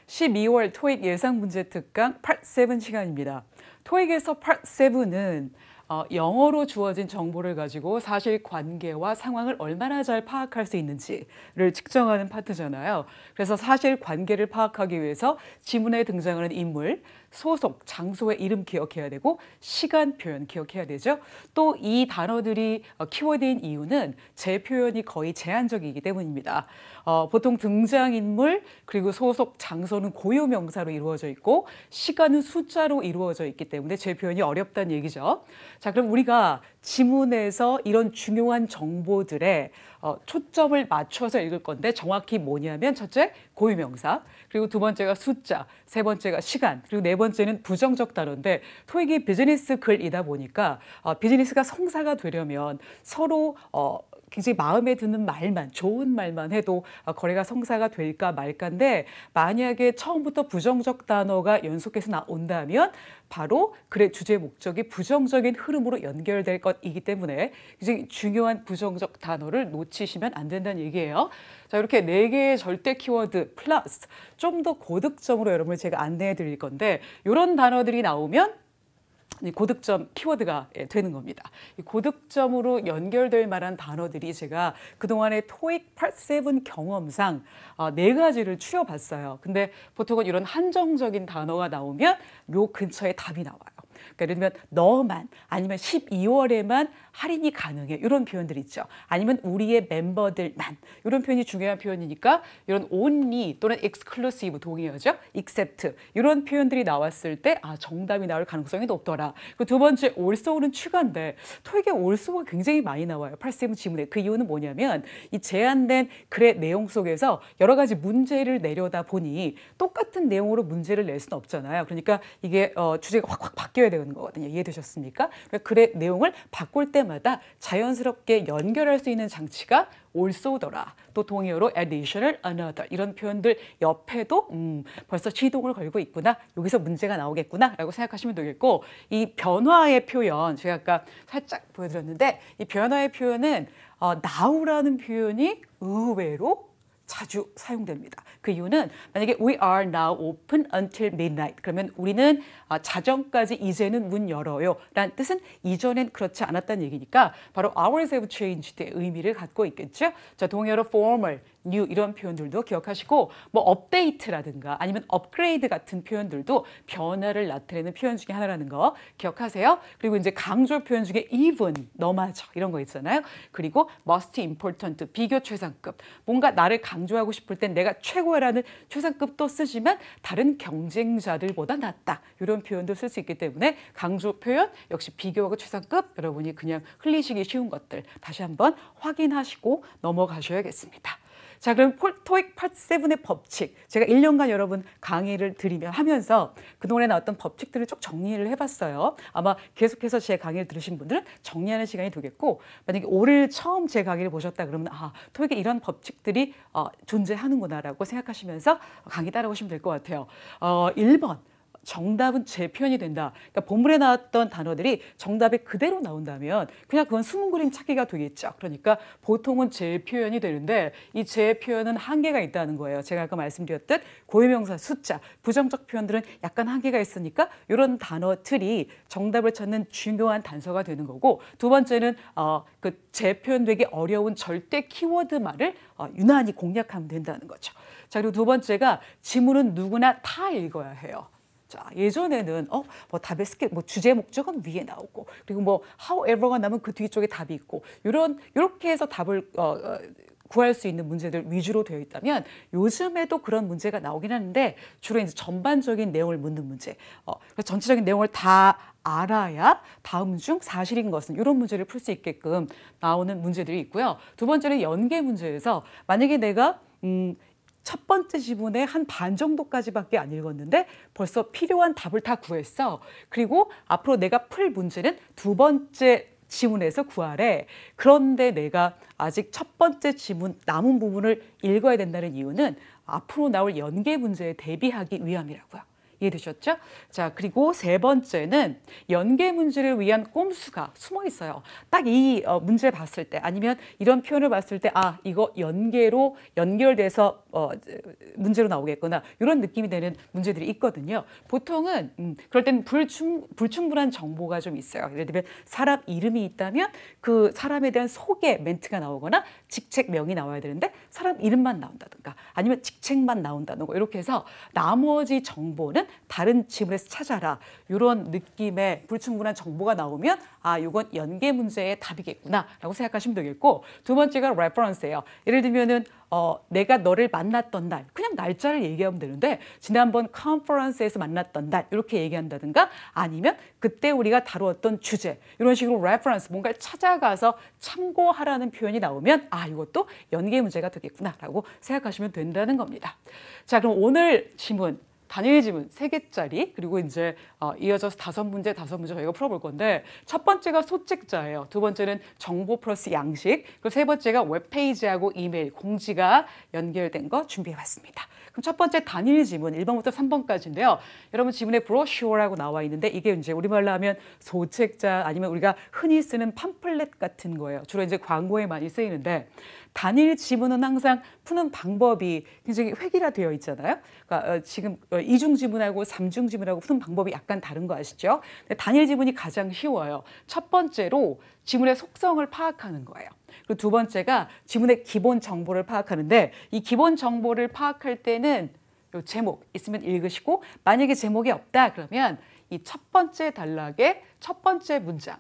12월 토익 예상 문제 특강 Part 7 시간입니다. 토익에서 Part 7은 영어로 주어진 정보를 가지고 사실관계와 상황을 얼마나 잘 파악할 수 있는지를 측정하는 파트잖아요. 그래서 사실관계를 파악하기 위해서 지문에 등장하는 인물, 소속, 장소의 이름 기억해야 되고 시간 표현 기억해야 되죠. 또 이 단어들이 키워드인 이유는 제 표현이 거의 제한적이기 때문입니다. 보통 등장인물 그리고 소속, 장소는 고유명사로 이루어져 있고 시간은 숫자로 이루어져 있기 때문에 제 표현이 어렵다는 얘기죠. 자, 그럼 우리가 지문에서 이런 중요한 정보들에 초점을 맞춰서 읽을 건데 정확히 뭐냐면 첫째, 고유명사, 그리고 두 번째가 숫자, 세 번째가 시간, 그리고 네 번째는 부정적 단어인데 토익이 비즈니스 글이다 보니까 비즈니스가 성사가 되려면 서로 굉장히 마음에 드는 말만, 좋은 말만 해도 거래가 성사가 될까 말까인데 만약에 처음부터 부정적 단어가 연속해서 나온다면 바로 글의 주제 목적이 부정적인 흐름으로 연결될 것이기 때문에 굉장히 중요한 부정적 단어를 놓치시면 안 된다는 얘기예요. 자, 이렇게 4개의 절대 키워드 플러스 좀 더 고득점으로 여러분을 제가 안내해 드릴 건데 이런 단어들이 나오면 고득점 키워드가 되는 겁니다. 이 고득점으로 연결될 만한 단어들이 제가 그동안의 토익 Part 7 경험상 4가지를 추려봤어요. 근데 보통은 이런 한정적인 단어가 나오면 요 근처에 답이 나와요. 그러니까 예를 들면 너만 아니면 12월에만 할인이 가능해 이런 표현들 있죠. 아니면 우리의 멤버들만 이런 표현이 중요한 표현이니까 이런 only 또는 exclusive 동의어죠. except 이런 표현들이 나왔을 때 정답이 나올 가능성이 높더라. 그리고 두 번째 also는 추가인데 토익에 also가 굉장히 많이 나와요. 8세븐 지문에. 그 이유는 뭐냐면 이 제한된 글의 내용 속에서 여러 가지 문제를 내려다 보니 똑같은 내용으로 문제를 낼 수는 없잖아요. 그러니까 이게 주제가 확 바뀌어야 되는 거거든요. 이해되셨습니까? 그러니까 글의 내용을 바꿀 때마다 자연스럽게 연결할 수 있는 장치가 also더라. 또 동의어로 additional, another 이런 표현들 옆에도 벌써 시동을 걸고 있구나. 여기서 문제가 나오겠구나 라고 생각하시면 되겠고 이 변화의 표현 제가 아까 살짝 보여드렸는데 이 변화의 표현은 now라는 표현이 의외로 자주 사용됩니다. 그 이유는 만약에 we are now open until midnight 그러면 우리는 자정까지 이제는 문 열어요 라는 뜻은 이전엔 그렇지 않았다는 얘기니까 바로 hours have changed의 의미를 갖고 있겠죠. 자, 동의어로 formal, new 이런 표현들도 기억하시고 뭐 업데이트라든가 아니면 업그레이드 같은 표현들도 변화를 나타내는 표현 중에 하나라는 거 기억하세요. 그리고 이제 강조 표현 중에 even, 너마저 이런 거 있잖아요. 그리고 most important, 비교 최상급. 뭔가 나를 강조하고 싶을 땐 내가 최고라는 최상급도 쓰지만 다른 경쟁자들보다 낫다. 이런 표현도 쓸 수 있기 때문에 강조 표현 역시 비교하고 최상급 여러분이 그냥 흘리시기 쉬운 것들 다시 한번 확인하시고 넘어가셔야겠습니다. 자, 그럼 토익 Part 7의 법칙 제가 1년간 여러분 강의를 하면서 그동안에 나왔던 법칙들을 쭉 정리를 해봤어요. 아마 계속해서 제 강의를 들으신 분들은 정리하는 시간이 되겠고 만약에 오늘 처음 제 강의를 보셨다 그러면 토익에 이런 법칙들이 존재하는구나 라고 생각하시면서 강의 따라오시면 될 것 같아요. 1번 정답은 제 표현이 된다. 그러니까 본문에 나왔던 단어들이 정답에 그대로 나온다면 그냥 그건 숨은 그림 찾기가 되겠죠. 그러니까 보통은 제 표현이 되는데 이 제 표현은 한계가 있다는 거예요. 제가 아까 말씀드렸듯 고유명사, 숫자, 부정적 표현들은 약간 한계가 있으니까 이런 단어들이 정답을 찾는 중요한 단서가 되는 거고 두 번째는 그 제 표현되기 어려운 절대 키워드말을 유난히 공략하면 된다는 거죠. 자, 그리고 두 번째가 지문은 누구나 다 읽어야 해요. 자, 예전에는 답의 주제 목적은 위에 나오고 그리고 뭐 however가 나면 그 뒤쪽에 답이 있고 이렇게 해서 답을 구할 수 있는 문제들 위주로 되어 있다면 요즘에도 그런 문제가 나오긴 하는데 주로 이제 전반적인 내용을 묻는 문제. 그래서 전체적인 내용을 다 알아야 다음 중 사실인 것은 이런 문제를 풀 수 있게끔 나오는 문제들이 있고요. 두 번째는 연계 문제에서 만약에 내가 첫 번째 지문의 한 반 정도까지밖에 안 읽었는데 벌써 필요한 답을 다 구했어. 그리고 앞으로 내가 풀 문제는 두 번째 지문에서 구하래. 그런데 내가 아직 첫 번째 지문 남은 부분을 읽어야 된다는 이유는 앞으로 나올 연계 문제에 대비하기 위함이라고요. 이해되셨죠? 자, 그리고 세 번째는 연계 문제를 위한 꼼수가 숨어 있어요. 딱 이 문제 봤을 때 아니면 이런 표현을 봤을 때 이거 연계로 연결돼서 문제로 나오겠거나 이런 느낌이 되는 문제들이 있거든요. 보통은 그럴 때는 불충분한 정보가 좀 있어요. 예를 들면 사람 이름이 있다면 그 사람에 대한 소개 멘트가 나오거나 직책명이 나와야 되는데 사람 이름만 나온다든가 아니면 직책만 나온다든가 이렇게 해서 나머지 정보는 다른 지문에서 찾아라. 이런 느낌의 불충분한 정보가 나오면 아, 이건 연계 문제의 답이겠구나라고 생각하시면 되겠고, 두 번째가 reference예요. 예를 들면은 내가 너를 만났던 날, 그냥 날짜를 얘기하면 되는데 지난번 컨퍼런스에서 만났던 날 이렇게 얘기한다든가 아니면 그때 우리가 다루었던 주제 이런 식으로 reference 뭔가를 찾아가서 참고하라는 표현이 나오면 아, 이것도 연계 문제가 되겠구나라고 생각하시면 된다는 겁니다. 자, 그럼 오늘 지문 단일 지문 3개짜리 그리고 이제 이어져서 5문제 저희가 풀어볼 건데, 첫 번째가 소책자예요. 두 번째는 정보 플러스 양식, 그리고 세 번째가 웹페이지하고 이메일, 공지가 연결된 거 준비해봤습니다. 그럼 첫 번째 단일 지문 1번부터 3번까지인데요. 여러분 지문에 브로셔라고 나와 있는데 이게 이제 우리말로 하면 소책자 아니면 우리가 흔히 쓰는 팜플렛 같은 거예요. 주로 이제 광고에 많이 쓰이는데 단일 지문은 항상 푸는 방법이 굉장히 획일화되어 있잖아요. 그러니까 지금 이중 지문하고 삼중 지문하고 푸는 방법이 약간 다른 거 아시죠? 근데 단일 지문이 가장 쉬워요. 첫 번째로 지문의 속성을 파악하는 거예요. 그리고 두 번째가 지문의 기본 정보를 파악하는데 이 기본 정보를 파악할 때는 요 제목 있으면 읽으시고, 만약에 제목이 없다 그러면 이 첫 번째 단락의 첫 번째 문장을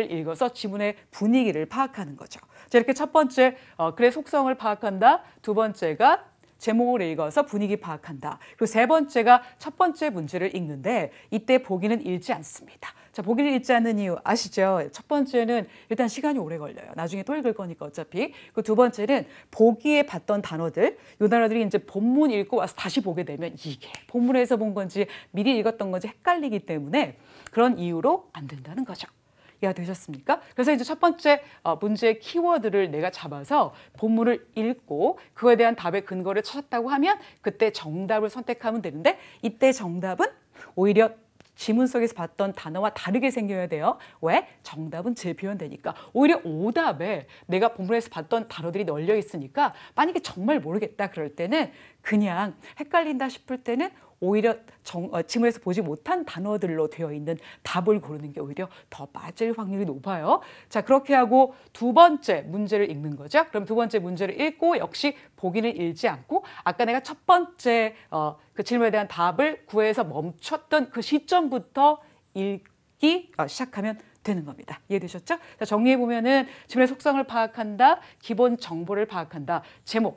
읽어서 지문의 분위기를 파악하는 거죠. 자, 이렇게 첫 번째 글의 속성을 파악한다. 두 번째가 제목을 읽어서 분위기 파악한다. 그리고 세 번째가 첫 번째 문제를 읽는데 이때 보기는 읽지 않습니다. 자, 보기를 읽지 않는 이유 아시죠? 첫 번째는 일단 시간이 오래 걸려요. 나중에 또 읽을 거니까 어차피. 그 두 번째는 보기에 봤던 단어들, 이 단어들이 이제 본문 읽고 와서 다시 보게 되면 이게 본문에서 본 건지 미리 읽었던 건지 헷갈리기 때문에 그런 이유로 안 된다는 거죠. 이해가 되셨습니까? 그래서 이제 첫 번째 문제의 키워드를 내가 잡아서 본문을 읽고 그거에 대한 답의 근거를 찾았다고 하면 그때 정답을 선택하면 되는데, 이때 정답은 오히려 지문 속에서 봤던 단어와 다르게 생겨야 돼요. 왜? 정답은 재표현되니까. 오히려 오답에 내가 본문에서 봤던 단어들이 널려 있으니까 만약에 정말 모르겠다 그럴 때는 그냥 헷갈린다 싶을 때는 오히려 지문에서 보지 못한 단어들로 되어 있는 답을 고르는 게 오히려 더 맞을 확률이 높아요. 자, 그렇게 하고 두 번째 문제를 읽는 거죠. 그럼 두 번째 문제를 읽고 역시 보기는 읽지 않고 아까 내가 첫 번째 그 질문에 대한 답을 구해서 멈췄던 그 시점부터 읽기 시작하면 되는 겁니다. 이해되셨죠? 자, 정리해보면은 지문의 속성을 파악한다, 기본 정보를 파악한다,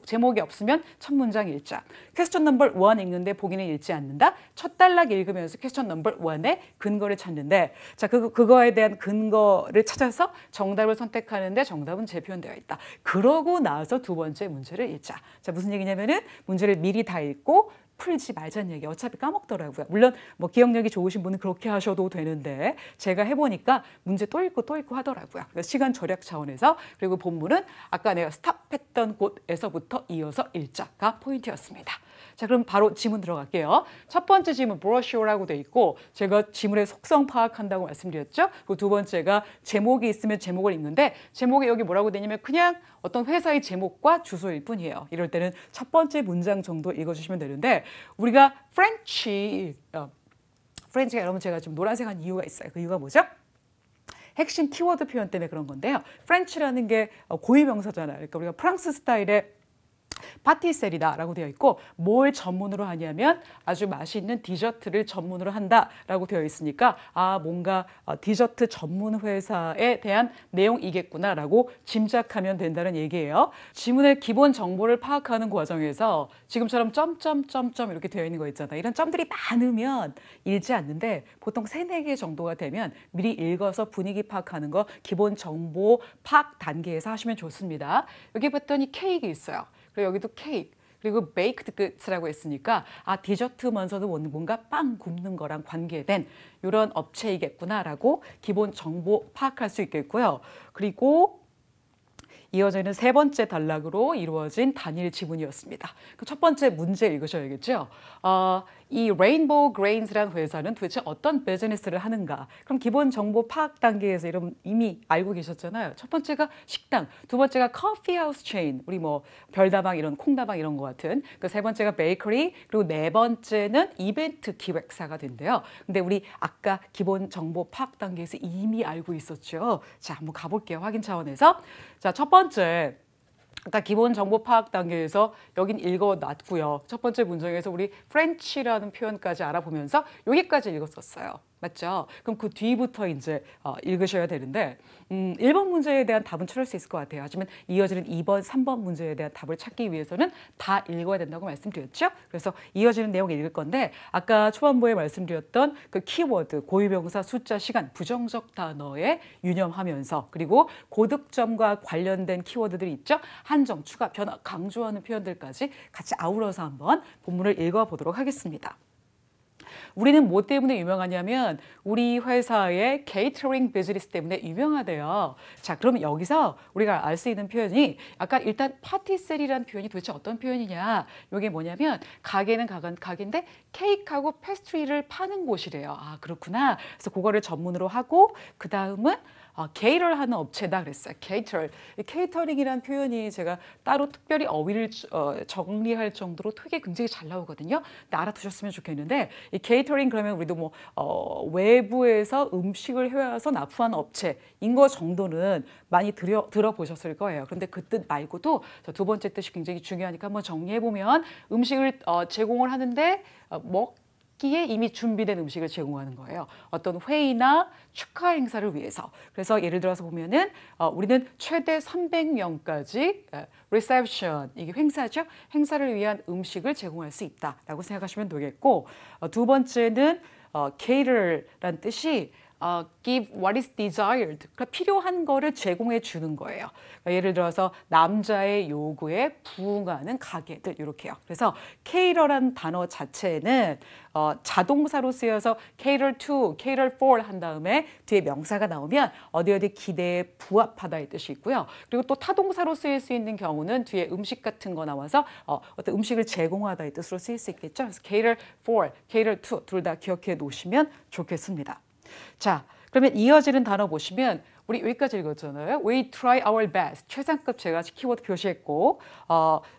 제목이 없으면 첫 문장 읽자, 퀘스천 넘버 1 읽는데 보기는 읽지 않는다, 첫 단락 읽으면서 퀘스천 넘버 1의 근거를 찾는데, 자, 그거에 대한 근거를 찾아서 정답을 선택하는데 정답은 재표현되어 있다. 그러고 나서 두 번째 문제를 읽자. 자, 무슨 얘기냐면은 문제를 미리 다 읽고 풀지 말자는 얘기. 어차피 까먹더라고요. 물론 뭐 기억력이 좋으신 분은 그렇게 하셔도 되는데 제가 해보니까 문제 또 읽고 하더라고요. 그래서 시간 절약 차원에서. 그리고 본문은 아까 내가 스탑했던 곳에서부터 이어서 읽자가 포인트였습니다. 자, 그럼 바로 지문 들어갈게요. 첫 번째 지문 브로셔라고 돼 있고 제가 지문의 속성 파악한다고 말씀드렸죠. 그리고 두 번째가 제목이 있으면 제목을 읽는데 제목이 여기 뭐라고 되냐면 그냥 어떤 회사의 제목과 주소일 뿐이에요. 이럴 때는 첫 번째 문장 정도 읽어주시면 되는데, 우리가 프렌치가 여러분 제가 좀 노란색한 이유가 있어요. 그 이유가 뭐죠? 핵심 키워드 표현 때문에 그런 건데요. 프렌치라는 게 고유명사잖아요. 그러니까 우리가 프랑스 스타일의 파티셀이다라고 되어 있고 뭘 전문으로 하냐면 아주 맛있는 디저트를 전문으로 한다라고 되어 있으니까 아, 뭔가 디저트 전문 회사에 대한 내용이겠구나라고 짐작하면 된다는 얘기예요. 지문의 기본 정보를 파악하는 과정에서 지금처럼 점점점점 이렇게 되어 있는 거 있잖아요. 이런 점들이 많으면 읽지 않는데 보통 3-4개 정도가 되면 미리 읽어서 분위기 파악하는 거 기본 정보 파악 단계에서 하시면 좋습니다. 여기 봤더니 케이크 있어요. 그리고 여기도 케이크, 그리고 베이크드 굿즈라고 했으니까 아, 디저트면서도 뭔가 빵 굽는 거랑 관계된 이런 업체이겠구나라고 기본 정보 파악할 수 있겠고요. 그리고 이어져 있는 세 번째 단락으로 이루어진 단일 지문이었습니다. 첫 번째 문제 읽으셔야겠죠. 이 레인보우 그레인스라는 회사는 도대체 어떤 비즈니스를 하는가? 그럼 기본 정보 파악 단계에서 이런 이미 알고 계셨잖아요. 첫 번째가 식당, 두 번째가 커피 하우스 체인, 우리 뭐 별다방 이런 콩다방 이런 거 같은. 그 세 번째가 베이커리, 그리고 네 번째는 이벤트 기획사가 된대요. 근데 우리 아까 기본 정보 파악 단계에서 이미 알고 있었죠. 자, 한번 가볼게요. 확인 차원에서. 자, 첫 번째. 아까 기본 정보 파악 단계에서 여긴 읽어놨고요. 첫 번째 문장에서 우리 프렌치라는 표현까지 알아보면서 여기까지 읽었었어요. 맞죠? 그럼 그 뒤부터 이제 읽으셔야 되는데 1번 문제에 대한 답은 찾을 수 있을 것 같아요. 하지만 이어지는 2번, 3번 문제에 대한 답을 찾기 위해서는 다 읽어야 된다고 말씀드렸죠? 그래서 이어지는 내용을 읽을 건데 아까 초반부에 말씀드렸던 그 키워드, 고유명사, 숫자, 시간, 부정적 단어에 유념하면서 그리고 고득점과 관련된 키워드들이 있죠? 한정, 추가, 변화, 강조하는 표현들까지 같이 아우러서 한번 본문을 읽어보도록 하겠습니다. 우리는 뭐 때문에 유명하냐면 우리 회사의 케이터링 비즈니스 때문에 유명하대요. 자, 그럼 여기서 우리가 알 수 있는 표현이 아까 일단 파티셀이라는 표현이 도대체 어떤 표현이냐. 이게 뭐냐면 가게는 가게인데 케이크하고 페스트리를 파는 곳이래요. 아, 그렇구나. 그래서 그거를 전문으로 하고 그 다음은 케이터를 하는 업체다 그랬어요. 케이터링이라는 표현이 제가 따로 특별히 어휘를 정리할 정도로 되게 굉장히 잘 나오거든요. 근데 알아두셨으면 좋겠는데 이 케이터링 그러면 우리도 뭐 외부에서 음식을 해와서 납품하는 업체인 거 정도는 많이 들어보셨을 거예요. 그런데 그 뜻 말고도 두 번째 뜻이 굉장히 중요하니까 한번 정리해보면 음식을 제공을 하는데 기에 이미 준비된 음식을 제공하는 거예요. 어떤 회의나 축하 행사를 위해서. 그래서 예를 들어서 보면은 우리는 최대 300명까지 reception, 이게 행사죠. 행사를 위한 음식을 제공할 수 있다라고 생각하시면 되겠고 두 번째는 cater라는 뜻이 give what is desired. 그러니까 필요한 거를 제공해 주는 거예요. 그러니까 예를 들어서 남자의 요구에 부응하는 가게들 이렇게요. 그래서 cater라는 단어 자체는 자동사로 쓰여서 cater to, cater for 한 다음에 뒤에 명사가 나오면 어디 기대에 부합하다의 뜻이 있고요. 그리고 또 타동사로 쓰일 수 있는 경우는 뒤에 음식 같은 거 나와서 어떤 음식을 제공하다의 뜻으로 쓰일 수 있겠죠. 그래서 cater for, cater to 둘 다 기억해 놓으시면 좋겠습니다. 자, 그러면 이어지는 단어 보시면 우리 여기까지 읽었잖아요. We try our best. 최상급 제가 키워드 표시했고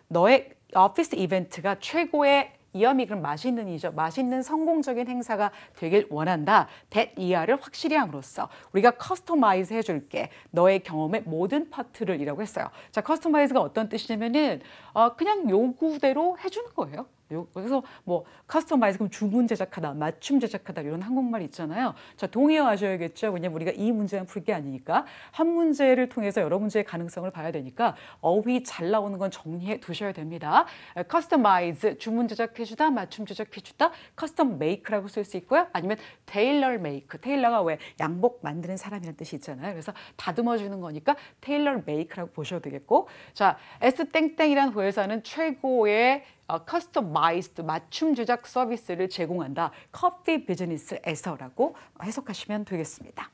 너의 오피스 이벤트가 최고의 이어미 그럼 맛있는 이죠. 맛있는 성공적인 행사가 되길 원한다. that 이하를 확실히 함으로써 우리가 커스터마이즈 해줄게. 너의 경험의 모든 파트를 이라고 했어요. 자, 커스터마이즈가 어떤 뜻이냐면은 그냥 요구대로 해주는 거예요. 그래서 뭐 커스터마이즈 그럼 주문 제작하다, 맞춤 제작하다 이런 한국말 있잖아요. 자, 동의하셔야겠죠. 왜냐면 우리가 이 문제만 풀 게 아니니까 한 문제를 통해서 여러 문제의 가능성을 봐야 되니까 어휘 잘 나오는 건 정리해 두셔야 됩니다. 커스터마이즈 주문 제작해주다, 맞춤 제작해주다, 커스텀 메이크라고 쓸 수 있고요. 아니면 테일러 메이크. 테일러가 왜 양복 만드는 사람이라는 뜻이 있잖아요. 그래서 다듬어 주는 거니까 테일러 메이크라고 보셔도 되겠고, 자, S땡땡이라는 회사는 최고의 커스터마이즈드 맞춤 제작 서비스를 제공한다. 커피 비즈니스에서라고 해석하시면 되겠습니다.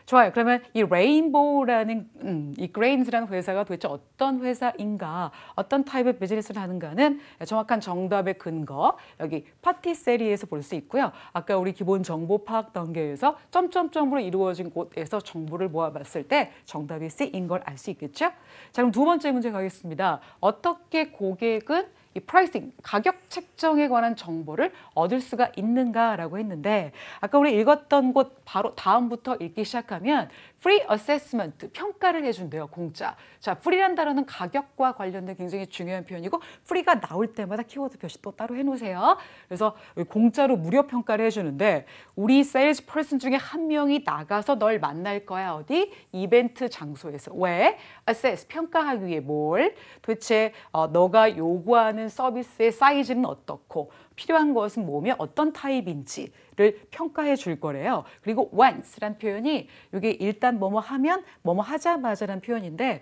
좋아요. 그러면 이 레인보우라는 이 그레인즈라는 회사가 도대체 어떤 회사인가, 어떤 타입의 비즈니스를 하는가는 정확한 정답의 근거 여기 파티셀리에서 볼 수 있고요. 아까 우리 기본 정보 파악 단계에서 점점점으로 이루어진 곳에서 정보를 모아봤을 때 정답이 C인 걸 알 수 있겠죠? 자, 그럼 두 번째 문제 가겠습니다. 어떻게 고객은 이 프라이싱, 가격 책정에 관한 정보를 얻을 수가 있는가라고 했는데 아까 우리 읽었던 곳 바로 다음부터 읽기 시작하면 free assessment, 평가를 해준대요. 공짜. 자, free란 단어는 가격과 관련된 굉장히 중요한 표현이고 free가 나올 때마다 키워드 표시 또 따로 해놓으세요. 그래서 공짜로 무료 평가를 해주는데 우리 세일즈 퍼슨 중에 한 명이 나가서 널 만날 거야. 어디? 이벤트 장소에서. 왜? assess, 평가하기 위해 뭘? 도대체 너가 요구하는 서비스의 사이즈는 어떻고 필요한 것은 뭐며 어떤 타입인지를 평가해 줄 거래요. 그리고 once란 표현이 이게 일단 뭐뭐 하면 뭐뭐 하자마자라는 표현인데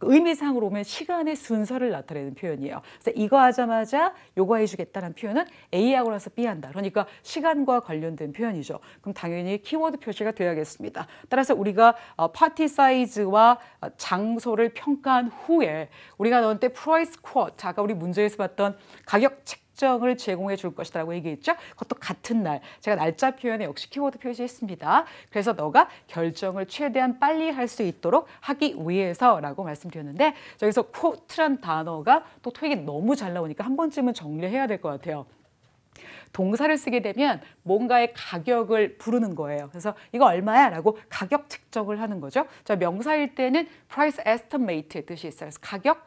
의미상으로 보면 시간의 순서를 나타내는 표현이에요. 그래서 이거 하자마자 요거 해주겠다는 표현은 A하고 나서 B 한다. 그러니까 시간과 관련된 표현이죠. 그럼 당연히 키워드 표시가 되어야겠습니다. 따라서 우리가 파티 사이즈와 장소를 평가한 후에 우리가 너한테 프라이스 쿼트, 아까 우리 문제에서 봤던 가격 책 특정을 제공해 줄 것이라고 얘기했죠. 그것도 같은 날. 제가 날짜 표현에 역시 키워드 표시했습니다. 그래서 너가 결정을 최대한 빨리 할 수 있도록 하기 위해서라고 말씀드렸는데 저기서 quote란 단어가 또 토익에 너무 잘 나오니까 한 번쯤은 정리해야 될 것 같아요. 동사를 쓰게 되면 뭔가의 가격을 부르는 거예요. 그래서 이거 얼마야? 라고 가격 측정을 하는 거죠. 자, 명사일 때는 price estimate의 뜻이 있어요. 그래서 가격,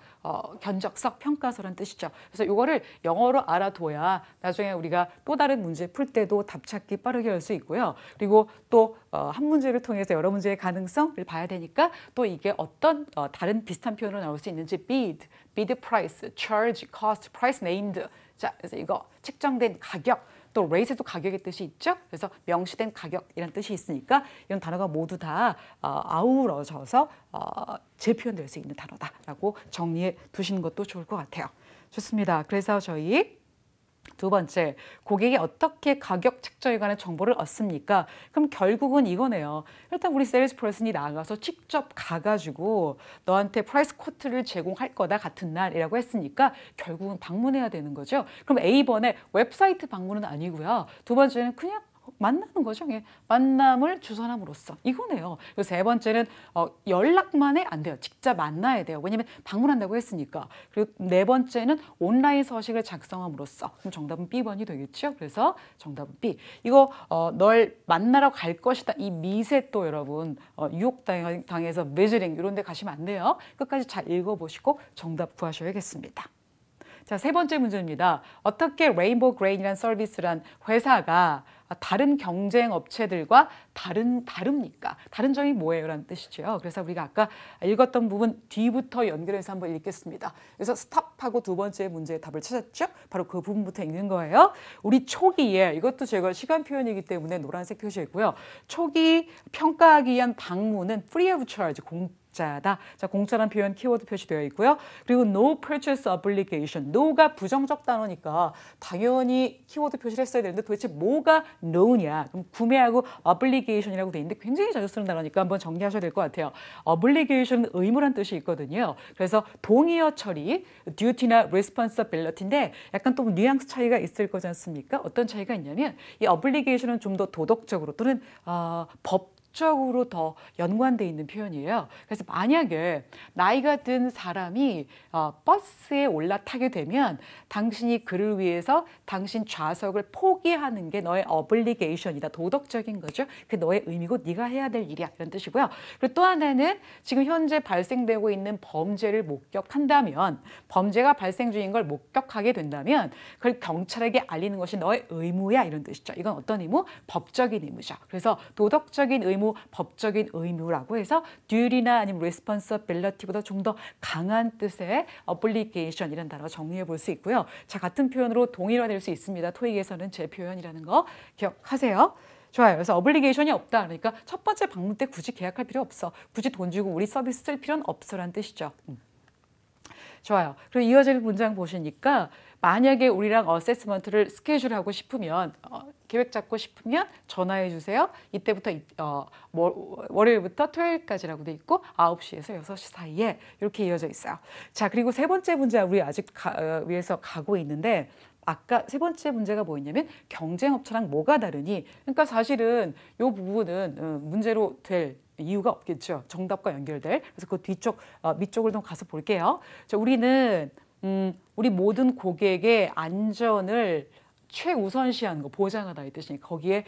견적서, 평가서란 뜻이죠. 그래서 이거를 영어로 알아둬야 나중에 우리가 또 다른 문제 풀 때도 답 찾기 빠르게 할 수 있고요. 그리고 또 한 문제를 통해서 여러 문제의 가능성을 봐야 되니까 또 이게 어떤 다른 비슷한 표현으로 나올 수 있는지 bid, bid price, charge, cost, price named. 자, 그래서 이거 책정된 가격, 또 rate도 가격의 뜻이 있죠. 그래서 명시된 가격이라는 뜻이 있으니까 이런 단어가 모두 다 아우러져서 재표현될 수 있는 단어다라고 정리해 두시는 것도 좋을 것 같아요. 좋습니다. 그래서 저희 두 번째, 고객이 어떻게 가격 책정에 관한 정보를 얻습니까? 그럼 결국은 이거네요. 일단 우리 세일즈 퍼슨이 나가서 직접 가가지고 너한테 프라이스 코트를 제공할 거다 같은 날이라고 했으니까 결국은 방문해야 되는 거죠. 그럼 A번에 웹사이트 방문은 아니고요. 두 번째는 그냥 만나는 거죠. 만남을 주선함으로써 이거네요. 그리고 세 번째는 연락만 해 안 돼요. 직접 만나야 돼요. 왜냐하면 방문한다고 했으니까. 그리고 네 번째는 온라인 서식을 작성함으로써. 그럼 정답은 B번이 되겠죠. 그래서 정답은 B. 이거 널 만나러 갈 것이다. 이 미세 또 여러분 유혹당해서 매저링 이런 데 가시면 안 돼요. 끝까지 잘 읽어보시고 정답 구하셔야겠습니다. 자, 세 번째 문제입니다. 어떻게 레인보우 그레인이라는 서비스란 회사가 다른 경쟁 업체들과 다릅니까? 다른 점이 뭐예요? 라는 뜻이죠. 그래서 우리가 아까 읽었던 부분 뒤부터 연결해서 한번 읽겠습니다. 그래서 스탑하고 두 번째 문제의 답을 찾았죠? 바로 그 부분부터 읽는 거예요. 우리 초기에, 이것도 제가 시간 표현이기 때문에 노란색 표시했고요. 초기 평가하기 위한 방문은 free of charge, 공짜다. 자, 공짜란 표현 키워드 표시되어 있고요. 그리고 no purchase obligation. no가 부정적 단어니까 당연히 키워드 표시를 했어야 되는데 도대체 뭐가 no냐? 그럼 구매하고 obligation이라고 돼 있는데 굉장히 자주 쓰는 단어니까 한번 정리하셔야 될 것 같아요. obligation은 의무란 뜻이 있거든요. 그래서 동의어 처리, duty나 responsibility인데 약간 또 뉘앙스 차이가 있을 거지 않습니까? 어떤 차이가 있냐면 이 obligation은 좀 더 도덕적으로 또는 법적으로 더 연관돼 있는 표현이에요. 그래서 만약에 나이가 든 사람이 버스에 올라타게 되면 당신이 그를 위해서 당신 좌석을 포기하는 게 너의 obligation이다. 도덕적인 거죠. 그게 너의 의미고 네가 해야 될 일이야. 이런 뜻이고요. 그리고 또 하나는 지금 현재 발생되고 있는 범죄를 목격한다면 범죄가 발생 중인 걸 목격하게 된다면 그걸 경찰에게 알리는 것이 너의 의무야. 이런 뜻이죠. 이건 어떤 의무? 법적인 의무죠. 그래서 도덕적인 의무, 법적인 의무라고 해서 duty나 아니면 responsibility보다 좀 더 강한 뜻의 obligation이라는 단어 정리해 볼 수 있고요. 자, 같은 표현으로 동일화될 수 있습니다. 토익에서는 제 표현이라는 거 기억하세요. 좋아요. 그래서 obligation이 없다. 그러니까 첫 번째 방문 때 굳이 계약할 필요 없어. 굳이 돈 주고 우리 서비스 쓸 필요는 없어라는 뜻이죠. 좋아요. 그리고 이어질 문장 보시니까 만약에 우리랑 어세스먼트를 스케줄하고 싶으면 계획 잡고 싶으면 전화해 주세요. 이때부터 월요일부터 토요일까지라고 돼 있고 9시에서 6시 사이에 이렇게 이어져 있어요. 자, 그리고 세 번째 문제 우리 아직 위에서 가고 있는데 아까 세 번째 문제가 뭐였냐면 경쟁업체랑 뭐가 다르니? 그러니까 사실은 이 부분은 문제로 될 이유가 없겠죠. 정답과 연결될. 그래서 그 뒤쪽 밑쪽을 좀 가서 볼게요. 자, 우리는 우리 모든 고객의 안전을 최우선시하는 거 보장하다 이 뜻이니 거기에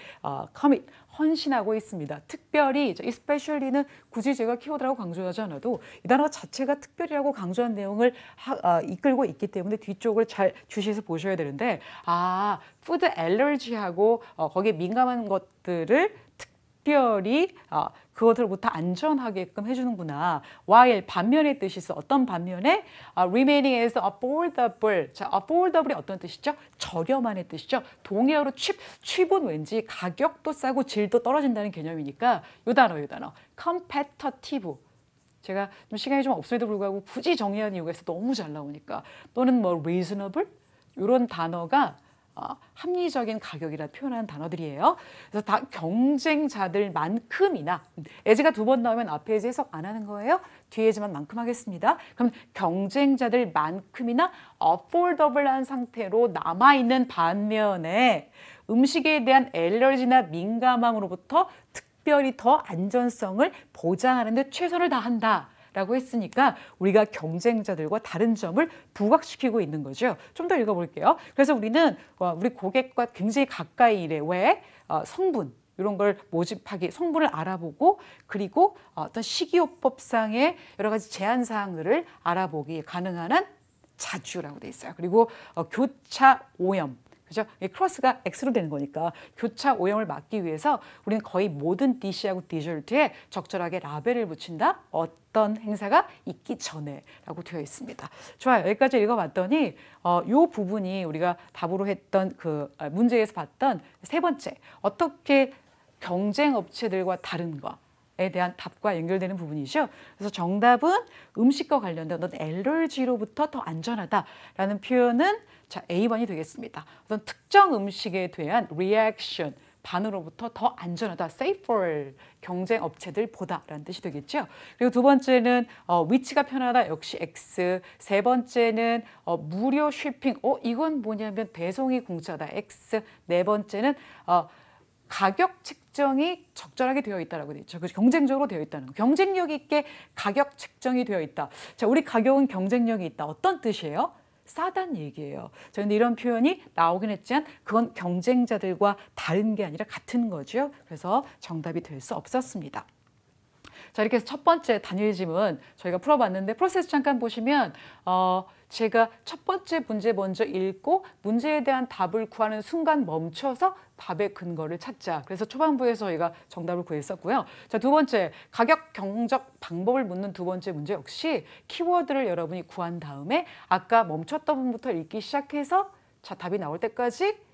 commit 헌신하고 있습니다. 특별히 especially는 굳이 제가 키워드라고 강조하지 않아도 이 단어 자체가 특별히라고 강조한 내용을 이끌고 있기 때문에 뒤쪽을 잘 주시해서 보셔야 되는데 푸드 알러지하고 거기에 민감한 것들을 특별히 그것들부터 안전하게끔 해주는구나. while 반면의 뜻이 있어. 어떤 반면에 remaining에서 affordable. 자, affordable이 어떤 뜻이죠? 저렴한의 뜻이죠. 동의어로 cheap은 왠지 가격도 싸고 질도 떨어진다는 개념이니까 이 단어. competitive. 제가 좀 시간이 좀 없음에도 불구하고 굳이 정리한 이유가 있어. 너무 잘 나오니까. 또는 뭐 reasonable 이런 단어가 합리적인 가격이라 표현하는 단어들이에요. 그래서 다 경쟁자들만큼이나 as가 두 번 나오면 앞에 as 해석 안 하는 거예요. 뒤에 as만 만큼 하겠습니다. 그럼 경쟁자들만큼이나 affordable한 상태로 남아있는 반면에 음식에 대한 엘러지나 민감함으로부터 특별히 더 안전성을 보장하는 데 최선을 다한다. 라고 했으니까 우리가 경쟁자들과 다른 점을 부각시키고 있는 거죠. 좀 더 읽어볼게요. 그래서 우리는 우리 고객과 굉장히 가까이 일해. 왜? 성분 이런 걸 모집하기, 성분을 알아보고 그리고 어떤 식이요법상의 여러 가지 제한 사항들을 알아보기 가능한 한 자주라고 돼 있어요. 그리고 교차 오염. 그죠? 이 크로스가 X로 되는 거니까 교차 오염을 막기 위해서 우리는 거의 모든 디시하고 디저트에 적절하게 라벨을 붙인다. 어떤 행사가 있기 전에 라고 되어 있습니다. 좋아요. 여기까지 읽어봤더니 이 부분이 우리가 답으로 했던 그 문제에서 봤던 세 번째, 어떻게 경쟁 업체들과 다른 거에 대한 답과 연결되는 부분이죠. 그래서 정답은 음식과 관련된 어떤 엘러지로부터 더 안전하다라는 표현은 자, A번이 되겠습니다. 어떤 특정 음식에 대한 리액션, 반응으로부터 더 안전하다, safer 경쟁 업체들보다라는 뜻이 되겠죠. 그리고 두 번째는 위치가 편하다, 역시 X. 세 번째는 무료 쇼핑, 이건 뭐냐면 배송이 공짜다, X. 네 번째는 가격 책정이 적절하게 되어 있다라고 되어 있죠. 경쟁적으로 되어 있다는 거. 경쟁력 있게 가격 책정이 되어 있다. 자, 우리 가격은 경쟁력이 있다. 어떤 뜻이에요? 싸단 얘기예요. 그런데 이런 표현이 나오긴 했지만 그건 경쟁자들과 다른 게 아니라 같은 거죠. 그래서 정답이 될 수 없었습니다. 자, 이렇게 해서 첫 번째 단일 지문 저희가 풀어봤는데 프로세스 잠깐 보시면 제가 첫 번째 문제 먼저 읽고 문제에 대한 답을 구하는 순간 멈춰서 답의 근거를 찾자. 그래서 초반부에서 저희가 정답을 구했었고요. 자, 두 번째, 가격 경적 방법을 묻는 두 번째 문제 역시 키워드를 여러분이 구한 다음에 아까 멈췄던 부분부터 읽기 시작해서 자, 답이 나올 때까지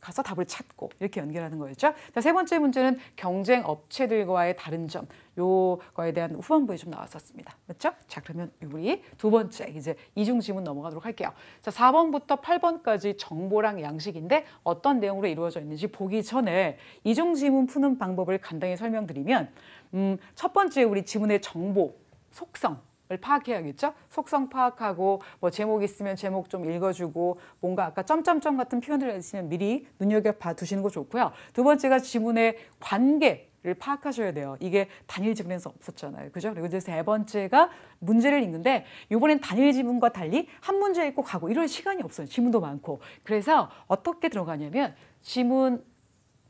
가서 답을 찾고 이렇게 연결하는 거였죠. 자, 세 번째 문제는 경쟁 업체들과의 다른 점, 요거에 대한 후반부에 좀 나왔었습니다. 맞죠? 자, 그러면 우리 두 번째 이제 이중 지문 넘어가도록 할게요. 자, 4번부터 8번까지 정보랑 양식인데 어떤 내용으로 이루어져 있는지 보기 전에 이중 지문 푸는 방법을 간단히 설명드리면 첫 번째 우리 지문의 정보, 속성 을 파악해야겠죠? 속성 파악하고 뭐 제목 있으면 제목 좀 읽어주고 뭔가 아까 점점점 같은 표현들 있으면 미리 눈여겨봐 두시는 거 좋고요. 두 번째가 지문의 관계를 파악하셔야 돼요. 이게 단일 지문에서 없었잖아요. 그죠? 그리고 이제 세 번째가 문제를 읽는데 이번엔 단일 지문과 달리 한 문제 읽고 가고 이럴 시간이 없어요. 지문도 많고. 그래서 어떻게 들어가냐면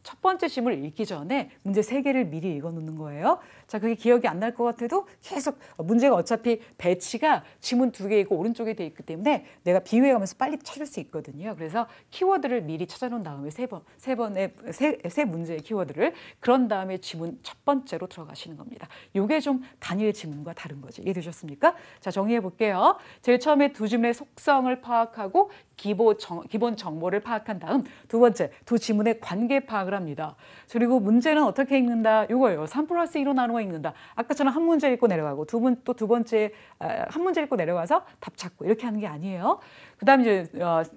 첫 번째 지문을 읽기 전에 문제 3개를 미리 읽어놓는 거예요. 자, 그게 기억이 안 날 것 같아도 계속 문제가 어차피 배치가 지문 2개 있고 오른쪽에 돼 있기 때문에 내가 비교해가면서 빨리 찾을 수 있거든요. 그래서 키워드를 미리 찾아놓은 다음에 세 문제의 키워드를 그런 다음에 지문 첫 번째로 들어가시는 겁니다. 이게 좀 단일 지문과 다른 거지. 이해되셨습니까? 자, 정리해 볼게요. 제일 처음에 두 지문의 속성을 파악하고 기본 정보를 파악한 다음 두 번째, 두 지문의 관계 파악을 합니다. 그리고 문제는 어떻게 읽는다? 이거예요. 3+1로 나누어 읽는다. 아까처럼 한 문제 읽고 내려가고 두 번째 한 문제 읽고 내려가서 답 찾고 이렇게 하는 게 아니에요. 그다음 이제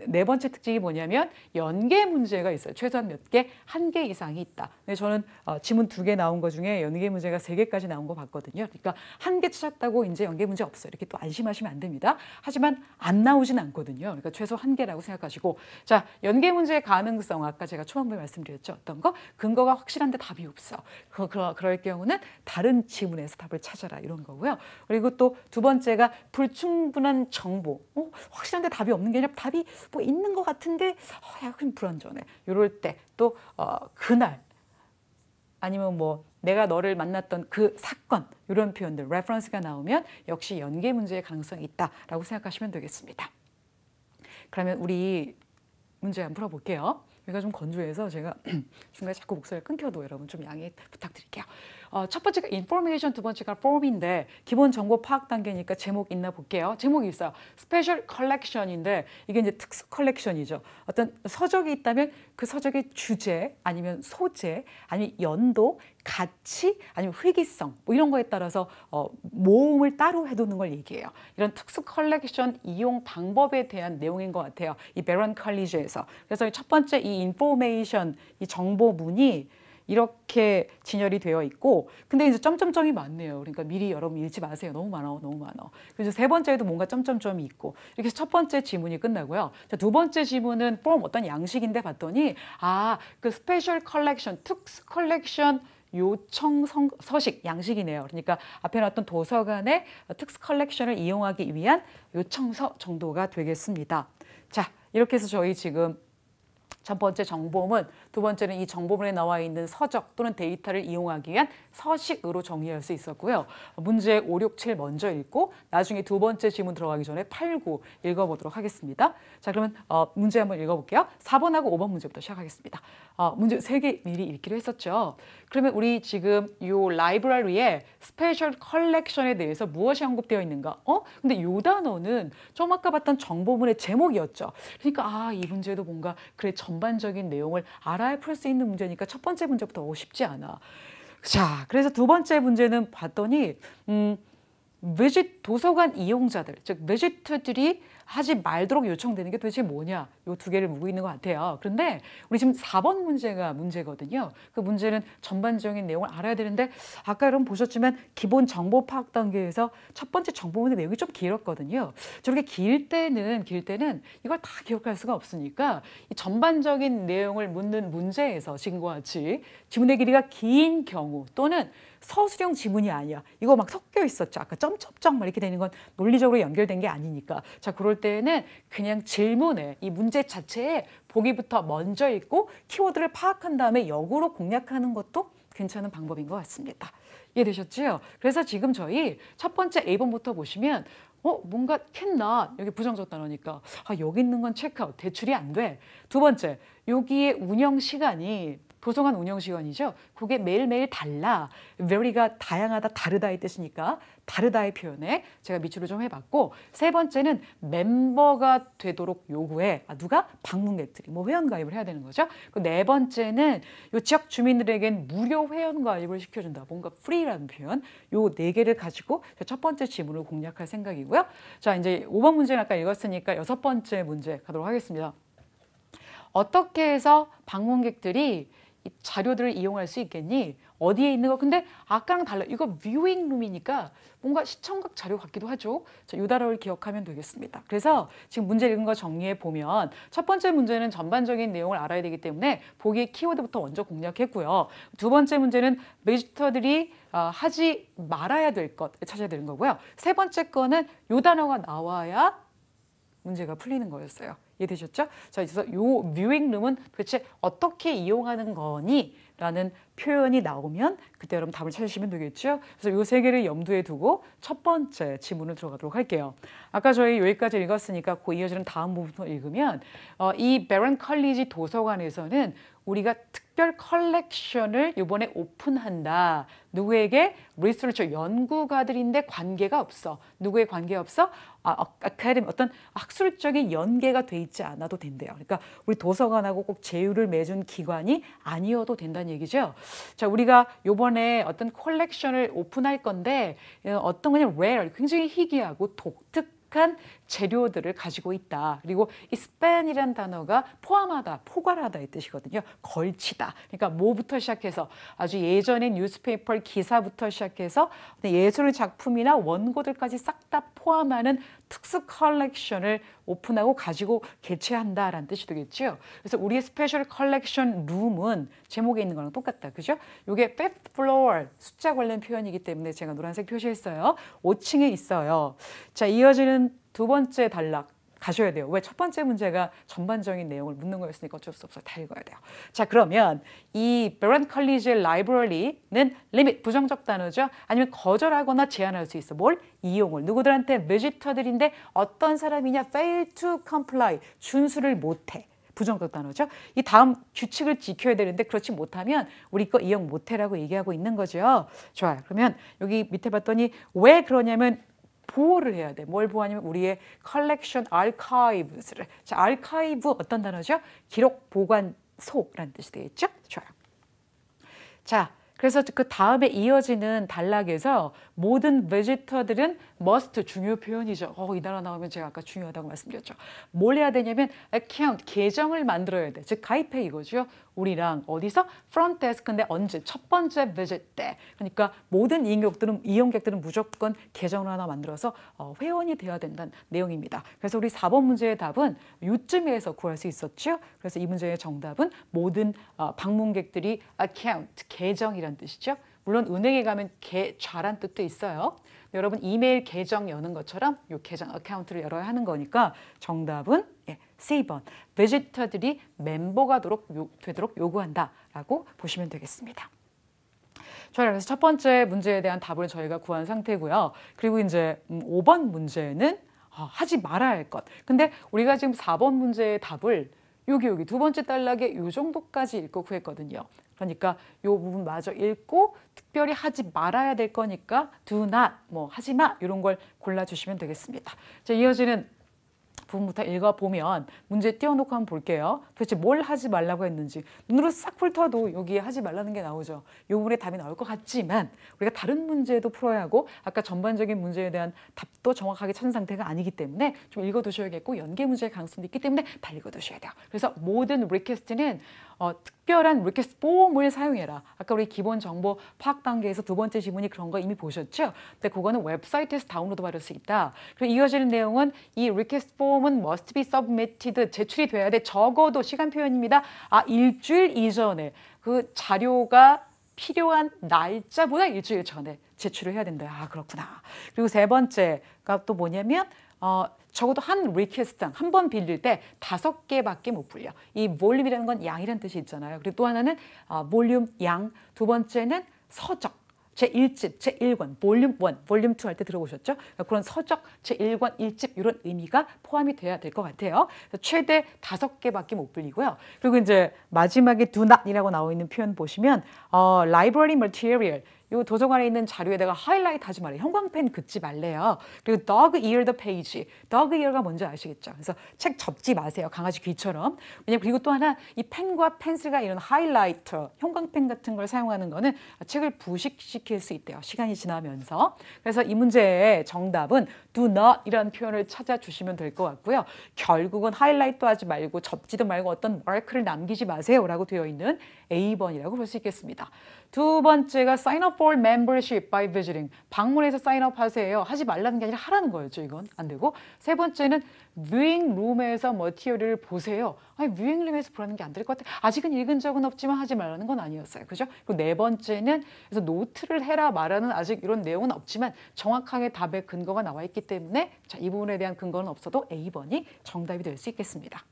네 번째 특징이 뭐냐면 연계 문제가 있어요. 최소한 몇 개? 1개 이상이 있다. 근데 저는 지문 2개 나온 거 중에 연계 문제가 3개까지 나온 거 봤거든요. 그러니까 1개 찾았다고 이제 연계 문제 없어요. 이렇게 또 안심하시면 안 됩니다. 하지만 안 나오진 않거든요. 그러니까 최소 1개라고 생각하시고 자, 연계 문제의 가능성 아까 제가 초반부에 말씀드렸죠. 어떤 거? 근거가 확실한데 답이 없어. 그럴 경우는 다른 지문에서 답을 찾아라 이런 거고요. 그리고 또 두 번째가 불충분한 정보. 확실한데 답이 없는 게 아니라 답이 뭐 있는 것 같은데 약간 불안전해. 이럴 때 또 그날 아니면 뭐 내가 너를 만났던 그 사건 이런 표현들 레퍼런스가 나오면 역시 연계 문제의 가능성이 있다라고 생각하시면 되겠습니다. 그러면 우리 문제 한번 풀어볼게요. 여기가 좀 건조해서 제가 중간에 자꾸 목소리가 끊겨도 여러분 좀 양해 부탁드릴게요. 첫 번째가 information, 두 번째가 form인데 기본 정보 파악 단계니까 제목 있나 볼게요. 제목이 있어요. special collection인데 이게 이제 특수 컬렉션이죠. 어떤 서적이 있다면 그 서적의 주제 아니면 소재 아니면 연도, 가치 아니면 회기성 뭐 이런 거에 따라서 모음을 따로 해두는 걸 얘기해요. 이런 특수 컬렉션 이용 방법에 대한 내용인 것 같아요. 이 베런 컬리지에서. 그래서 첫 번째 이 인포메이션, 이 정보문이 이렇게 진열이 되어 있고, 근데 이제 점점점이 많네요. 그러니까 미리 여러분 읽지 마세요. 너무 많아, 너무 많아. 그래서 세 번째에도 뭔가 점점점이 있고, 이렇게 해서 첫 번째 지문이 끝나고요. 자, 두 번째 지문은 폼 어떤 양식인데 봤더니 그 스페셜 컬렉션, 특수 컬렉션 요청 서식 양식이네요. 그러니까 앞에 나왔던 도서관의 특수 컬렉션을 이용하기 위한 요청서 정도가 되겠습니다. 자, 이렇게 해서 저희 지금 첫 번째 정보문, 두 번째는 이 정보문에 나와 있는 서적 또는 데이터를 이용하기 위한 서식으로 정리할 수 있었고요. 문제 5, 6, 7 먼저 읽고 나중에 두 번째 지문 들어가기 전에 8, 9 읽어보도록 하겠습니다. 자, 그러면 문제 한번 읽어볼게요. 4번하고 5번 문제부터 시작하겠습니다. 문제 3개 미리 읽기로 했었죠. 그러면 우리 지금 이 라이브러리에 스페셜 컬렉션에 대해서 무엇이 언급되어 있는가? 근데 이 단어는 좀 아까 봤던 정보문의 제목이었죠. 그러니까 이 문제도 뭔가 그래 전반적인 내용을 알아야 풀 수 있는 문제니까 첫 번째 문제부터 쉽지 않아. 자, 그래서 두 번째 문제는 봤더니 도서관 이용자들, 즉 비지터들이 하지 말도록 요청되는 게 도대체 뭐냐? 이 두 개를 묻고 있는 것 같아요. 그런데 우리 지금 4번 문제가 문제거든요. 그 문제는 전반적인 내용을 알아야 되는데 아까 여러분 보셨지만 기본 정보 파악 단계에서 첫 번째 정보문의 내용이 좀 길었거든요. 저렇게 길 때는 이걸 다 기억할 수가 없으니까 이 전반적인 내용을 묻는 문제에서 지금과 같이 지문의 길이가 긴 경우 또는 서술형 지문이 아니야. 이거 막 섞여 있었죠. 아까 점점점 막 이렇게 되는 건 논리적으로 연결된 게 아니니까. 자, 그럴 때는 그냥 질문에 이 문제 자체에 보기부터 먼저 읽고 키워드를 파악한 다음에 역으로 공략하는 것도 괜찮은 방법인 것 같습니다. 이해되셨죠? 그래서 지금 저희 첫 번째 A번부터 보시면 뭔가 캔나 여기 부정적 단어니까 여기 있는 건 체크아웃, 대출이 안 돼. 두 번째, 여기에 운영 시간이 도서관 운영 시간이죠. 그게 매일매일 달라. very가 다양하다, 다르다의 뜻이니까 다르다의 표현에 제가 미추를 좀 해봤고, 세 번째는 멤버가 되도록 요구해. 누가? 방문객들이. 회원가입을 해야 되는 거죠. 그 네 번째는 요 지역 주민들에겐 무료 회원가입을 시켜준다. 뭔가 free라는 표현. 요 네 개를 가지고 첫 번째 지문을 공략할 생각이고요. 자, 이제 5번 문제는 아까 읽었으니까 여섯 번째 문제 가도록 하겠습니다. 어떻게 해서 방문객들이 이 자료들을 이용할 수 있겠니? 어디에 있는 거? 근데 아까랑 달라. 이거 뷰잉 룸이니까 뭔가 시청각 자료 같기도 하죠. 자, 이 단어를 기억하면 되겠습니다. 그래서 지금 문제 읽은 거 정리해 보면 첫 번째 문제는 전반적인 내용을 알아야 되기 때문에 보기의 키워드부터 먼저 공략했고요. 두 번째 문제는 비지터들이 하지 말아야 될 것 찾아야 되는 거고요. 세 번째 거는 이 단어가 나와야 문제가 풀리는 거였어요. 이해되셨죠? 자, 그래서 요 뷰잉룸은 도대체 어떻게 이용하는 거니? 라는 표현이 나오면 그때 여러분 답을 찾으시면 되겠죠? 그래서 요 세 개를 염두에 두고 첫 번째 지문을 들어가도록 할게요. 아까 저희 여기까지 읽었으니까 그 이어지는 다음 부분을 읽으면 이 베런 컬리지 도서관에서는 우리가 특별 컬렉션을 이번에 오픈한다. 누구에게? 리서처, 연구가들인데 관계가 없어. 누구의 관계 없어? 아카데미, 어떤 학술적인 연계가 돼 있지 않아도 된대요. 그러니까 우리 도서관하고 꼭 제휴를 맺은 기관이 아니어도 된다는 얘기죠. 자, 우리가 이번에 어떤 컬렉션을 오픈할 건데 어떤 그냥 rare, 굉장히 희귀하고 독특한 재료들을 가지고 있다. 그리고 이 span이라는 단어가 포함하다, 포괄하다의 뜻이거든요. 걸치다. 그러니까 뭐부터 시작해서 아주 예전의 뉴스페이퍼 기사부터 시작해서 예술 작품이나 원고들까지 싹 다 포함하는 특수 컬렉션을 오픈하고 가지고 개최한다라는 뜻이 되겠죠. 그래서 우리의 스페셜 컬렉션 룸은 제목에 있는 거랑 똑같다. 그죠? 이게 fifth floor 숫자 관련 표현이기 때문에 제가 노란색 표시했어요. 5층에 있어요. 자, 이어지는 두 번째 단락 가셔야 돼요. 왜? 첫 번째 문제가 전반적인 내용을 묻는 거였으니까 어쩔 수 없어요. 다 읽어야 돼요. 자, 그러면 이 베런 컬리지의 라이브러리는 리밋, 부정적 단어죠. 아니면 거절하거나 제한할 수 있어. 뭘? 이용을. 누구들한테? 비지터들인데 어떤 사람이냐? fail to comply, 준수를 못해. 부정적 단어죠. 이 다음 규칙을 지켜야 되는데 그렇지 못하면 우리 거 이용 못해라고 얘기하고 있는 거죠. 좋아요. 그러면 여기 밑에 봤더니 왜 그러냐면 보호를 해야 돼. 뭘 보호하냐면 우리의 컬렉션 아카이브스를. 자, 아카이브 어떤 단어죠? 기록 보관 소라는 뜻이 되겠죠? 좋아요. 자, 그래서 그 다음에 이어지는 단락에서 모든 베지터들은 must 중요 표현이죠. 이 단어 나오면 제가 아까 중요하다고 말씀드렸죠. 뭘 해야 되냐면 account 계정을 만들어야 돼. 즉 가입해 이거죠. 우리랑 어디서 front desk인데 언제 첫 번째 visit 때. 그러니까 모든 이용객들은 무조건 계정을 하나 만들어서 회원이 되어야 된다는 내용입니다. 그래서 우리 4번 문제의 답은 요쯤에서 구할 수 있었죠. 그래서 이 문제의 정답은 모든 방문객들이 account 계정이란 뜻이죠. 물론 은행에 가면 계좌란 뜻도 있어요. 여러분 이메일 계정 여는 것처럼 이 계정 어카운트를 열어야 하는 거니까 정답은 C번 베지터들이 멤버가 되도록 요구한다라고 보시면 되겠습니다. 좋아요. 그래서 첫 번째 문제에 대한 답을 저희가 구한 상태고요. 그리고 이제 5번 문제는 하지 말아야 할 것. 근데 우리가 지금 4번 문제의 답을 여기 두 번째 단락에 요 정도까지 읽고 구했거든요. 그러니까 요 부분 마저 읽고 특별히 하지 말아야 될 거니까 do not, 하지 마 이런 걸 골라주시면 되겠습니다. 자, 이어지는 부분부터 읽어보면 문제 띄워놓고 한번 볼게요. 도대체 뭘 하지 말라고 했는지 눈으로 싹 훑어도 여기에 하지 말라는 게 나오죠. 이 부분에 답이 나올 것 같지만 우리가 다른 문제도 풀어야 하고 아까 전반적인 문제에 대한 답도 정확하게 찾은 상태가 아니기 때문에 좀 읽어두셔야겠고 연계 문제의 가능성도 있기 때문에 다 읽어두셔야 돼요. 그래서 모든 리퀘스트는 특별한 리퀘스트 폼을 사용해라. 아까 우리 기본 정보 파악 단계에서 두 번째 지문이 그런 거 이미 보셨죠? 근데 그거는 웹사이트에서 다운로드 받을 수 있다. 그리고 이어지는 내용은 이 리퀘스트 폼은 must be submitted 제출이 돼야 돼. 적어도 시간 표현입니다. 일주일 이전에 그 자료가 필요한 날짜보다 일주일 전에 제출을 해야 된다. 그렇구나. 그리고 세 번째가 또 뭐냐면 적어도 한 리퀘스트당 한 번 빌릴 때 5개밖에 못 불려. 이 볼륨이라는 건 양이라는 뜻이 있잖아요. 그리고 또 하나는 볼륨 양, 두 번째는 서적. 제1집, 제1권, 볼륨 1, 볼륨 2 할 때 들어보셨죠? 그런 서적, 제1권, 1집 이런 의미가 포함이 돼야 될 것 같아요. 최대 5개밖에 못 불리고요. 그리고 이제 마지막에 do not이라고 나와 있는 표현 보시면 library material 이 도서관에 있는 자료에다가 하이라이트 하지 말아요. 형광펜 긋지 말래요. 그리고 dog ear the page. dog ear가 뭔지 아시겠죠? 그래서 책 접지 마세요. 강아지 귀처럼. 왜냐면 그리고 또 하나 이 펜과 펜슬과 이런 하이라이터, 형광펜 같은 걸 사용하는 거는 책을 부식시킬 수 있대요. 시간이 지나면서. 그래서 이 문제의 정답은 do not 이라는 표현을 찾아주시면 될 것 같고요. 결국은 하이라이트 하지 말고 접지도 말고 어떤 마크를 남기지 마세요 라고 되어 있는 A번이라고 볼 수 있겠습니다. 두 번째가 sign up for membership by visiting. 방문해서 사인업 하세요. 하지 말라는 게 아니라 하라는 거였죠. 이건 안 되고. 세 번째는 viewing room에서 머티리얼을 보세요. viewing room에서 보라는 게 안 될 것 같아요. 아직은 읽은 적은 없지만 하지 말라는 건 아니었어요. 그죠? 그리고 네 번째는 그래서 노트를 해라 말하는 아직 이런 내용은 없지만 정확하게 답의 근거가 나와 있기 때문에 자, 이 부분에 대한 근거는 없어도 A번이 정답이 될 수 있겠습니다.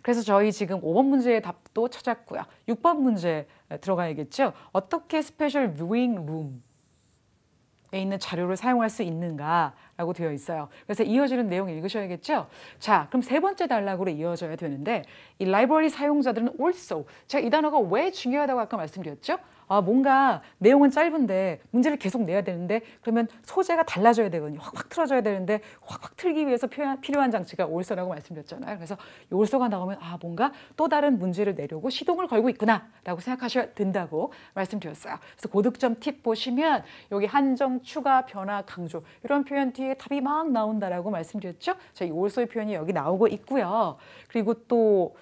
그래서 저희 지금 5번 문제의 답도 찾았고요. 6번 문제 들어가야겠죠. 어떻게 스페셜 뷰잉 룸에 있는 자료를 사용할 수 있는가라고 되어 있어요. 그래서 이어지는 내용 읽으셔야겠죠. 자, 그럼 세 번째 단락으로 이어져야 되는데 이 라이브러리 사용자들은 also. 제가 이 단어가 왜 중요하다고 아까 말씀드렸죠? 뭔가 내용은 짧은데 문제를 계속 내야 되는데 그러면 소재가 달라져야 되거든요. 확 틀어져야 되는데 확 틀기 위해서 필요한 장치가 올소라고 말씀드렸잖아요. 그래서 이 올소가 나오면 뭔가 또 다른 문제를 내려고 시동을 걸고 있구나 라고 생각하셔야 된다고 말씀드렸어요. 그래서 고득점 팁 보시면 여기 한정, 추가, 변화, 강조 이런 표현 뒤에 답이 막 나온다라고 말씀드렸죠. 자, 이 올소의 표현이 여기 나오고 있고요. 그리고 또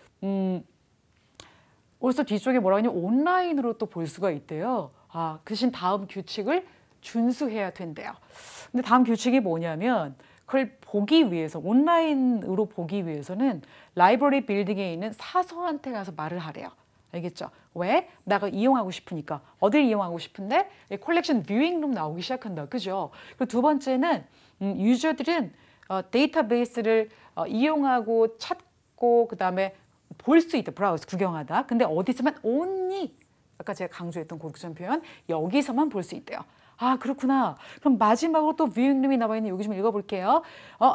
올소 뒤쪽에 뭐라고 하냐면 온라인으로 또 볼 수가 있대요. 그 대신 다음 규칙을 준수해야 된대요. 근데 다음 규칙이 뭐냐면 그걸 보기 위해서 온라인으로 보기 위해서는 라이브러리 빌딩에 있는 사서한테 가서 말을 하래요. 알겠죠? 왜? 내가 이용하고 싶으니까. 어딜 이용하고 싶은데 컬렉션 뷰잉 룸 나오기 시작한다. 그죠? 그리고 두 번째는 유저들은 데이터베이스를 이용하고 찾고 그다음에 볼 수 있다. 브라우스 구경하다. 근데 어디서만 only 아까 제가 강조했던 고득점 표현 여기서만 볼 수 있대요. 그렇구나. 그럼 마지막으로 또 뷰잉룸이 나와 있는 여기 좀 읽어볼게요.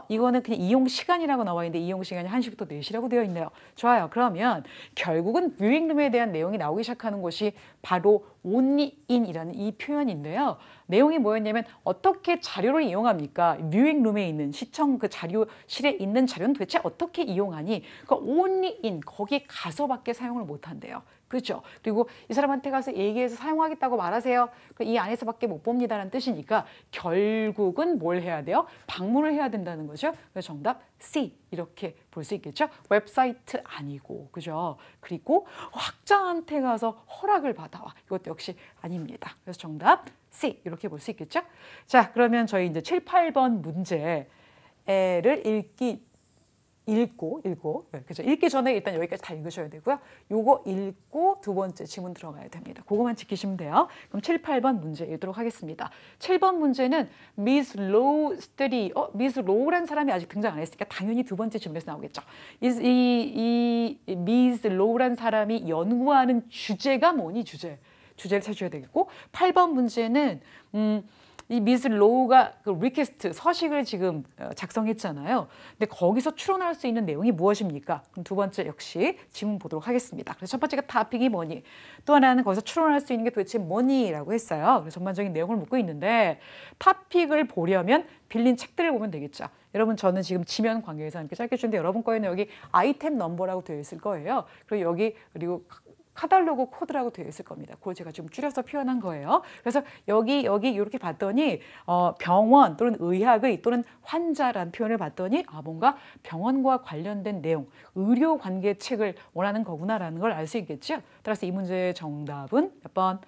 이거는 그냥 이용 시간이라고 나와 있는데 이용 시간이 1시부터 4시라고 되어 있네요. 좋아요. 그러면 결국은 뷰잉룸에 대한 내용이 나오기 시작하는 곳이 바로 only in이라는 이 표현인데요. 내용이 뭐였냐면 어떻게 자료를 이용합니까? 뮤잉룸에 있는 시청 그 자료실에 있는 자료는 도대체 어떻게 이용하니? 그러니까 only in 거기에 가서밖에 사용을 못한대요. 그렇죠? 그리고 이 사람한테 가서 얘기해서 사용하겠다고 말하세요. 이 안에서밖에 못 봅니다라는 뜻이니까 결국은 뭘 해야 돼요? 방문을 해야 된다는 거죠. 그래서 정답 C 이렇게 볼 수 있겠죠. 웹사이트 아니고 그죠? 그리고 확자한테 가서 허락을 받아와. 이것도 역시 아닙니다. 그래서 정답 C 이렇게 볼 수 있겠죠. 자, 그러면 저희 이제 7, 8번 문제를 읽고 네, 그죠? 읽기 전에 일단 여기까지 다 읽으셔야 되고요. 요거 읽고 두 번째 지문 들어가야 됩니다. 그거만 지키시면 돼요. 그럼 7, 8번 문제 읽도록 하겠습니다. 7번 문제는 Miss Low Study. Miss Low라는 사람이 아직 등장 안 했으니까 당연히 두 번째 지문에서 나오겠죠. 이 Miss Low라는 사람이 연구하는 주제가 뭐니? 주제를 찾으셔야 되겠고 8번 문제는 이 미스 로우가 그 리퀘스트 서식을 지금 작성했잖아요. 근데 거기서 추론할 수 있는 내용이 무엇입니까? 그럼 두 번째 역시 지문 보도록 하겠습니다. 그래서 첫 번째가 타픽이 뭐니? 또 하나는 거기서 추론할 수 있는 게 도대체 뭐니?라고 했어요. 그래서 전반적인 내용을 묻고 있는데 타픽을 보려면 빌린 책들을 보면 되겠죠. 여러분 저는 지금 지면 관계에서 함께 짧게 주는데 여러분 거에는 여기 아이템 넘버라고 되어 있을 거예요. 그리고 카탈로그 코드라고 되어 있을 겁니다. 그걸 제가 좀 줄여서 표현한 거예요. 그래서 여기 이렇게 봤더니 병원 또는 의학의 또는 환자라는 표현을 봤더니 뭔가 병원과 관련된 내용, 의료 관계 책을 원하는 거구나라는 걸 알 수 있겠죠. 따라서 이 문제의 정답은 몇 번?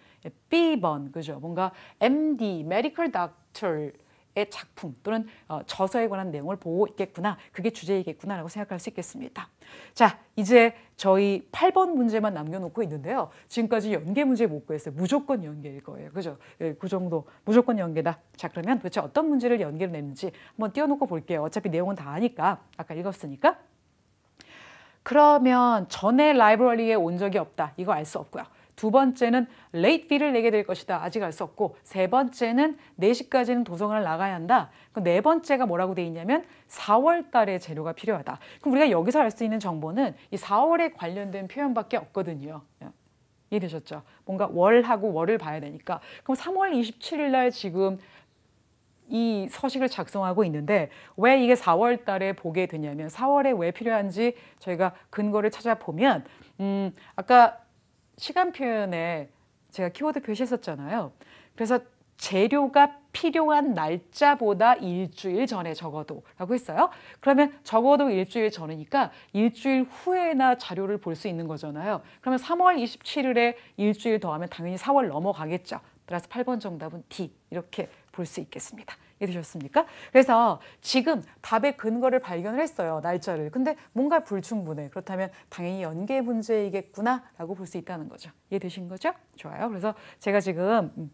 B번, 그죠? 뭔가 MD, Medical Doctor 의 작품 또는 저서에 관한 내용을 보고 있겠구나. 그게 주제이겠구나라고 생각할 수 있겠습니다. 자, 이제 저희 8번 문제만 남겨놓고 있는데요. 지금까지 연계 문제 못 구했어요. 무조건 연계일 거예요. 그죠? 그 정도 무조건 연계다. 자, 그러면 도대체 어떤 문제를 연계로 냈는지 한번 띄워놓고 볼게요. 어차피 내용은 다 아니까. 아까 읽었으니까. 그러면 전에 라이브러리에 온 적이 없다. 이거 알 수 없고요. 두 번째는 레이트 피를 내게 될 것이다. 아직 알 수 없고 세 번째는 4시까지는 도서관을 나가야 한다. 네 번째가 뭐라고 돼 있냐면 4월 달에 재료가 필요하다. 그럼 우리가 여기서 알 수 있는 정보는 이 4월에 관련된 표현밖에 없거든요. 이해되셨죠? 뭔가 월하고 월을 봐야 되니까. 그럼 3월 27일 날 지금 이 서식을 작성하고 있는데 왜 이게 4월 달에 보게 되냐면 4월에 왜 필요한지 저희가 근거를 찾아보면 아까 시간 표현에 제가 키워드 표시했었잖아요. 그래서 재료가 필요한 날짜보다 일주일 전에 적어도 라고 했어요. 그러면 적어도 일주일 전이니까 일주일 후에나 자료를 볼 수 있는 거잖아요. 그러면 3월 27일에 일주일 더하면 당연히 4월 넘어가겠죠. 따라서 8번 정답은 D 이렇게 볼 수 있겠습니다. 이해되셨습니까? 그래서 지금 답의 근거를 발견을 했어요. 날짜를. 근데 뭔가 불충분해. 그렇다면 당연히 연계 문제이겠구나 라고 볼 수 있다는 거죠. 이해되신 거죠? 좋아요. 그래서 제가 지금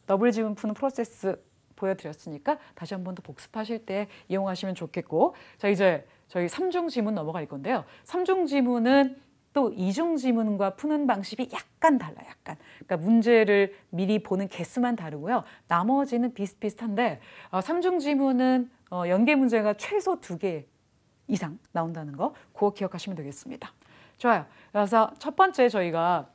더블 지문 푸는 프로세스 보여드렸으니까 다시 한 번 더 복습하실 때 이용하시면 좋겠고 자 이제 저희 3중 지문 넘어갈 건데요. 3중 지문은 또 2중 지문과 푸는 방식이 약간 달라요. 약간. 그러니까 문제를 미리 보는 개수만 다르고요. 나머지는 비슷비슷한데 3중 지문은 연계 문제가 최소 2개 이상 나온다는 거 그거 기억하시면 되겠습니다. 좋아요. 그래서 첫 번째 저희가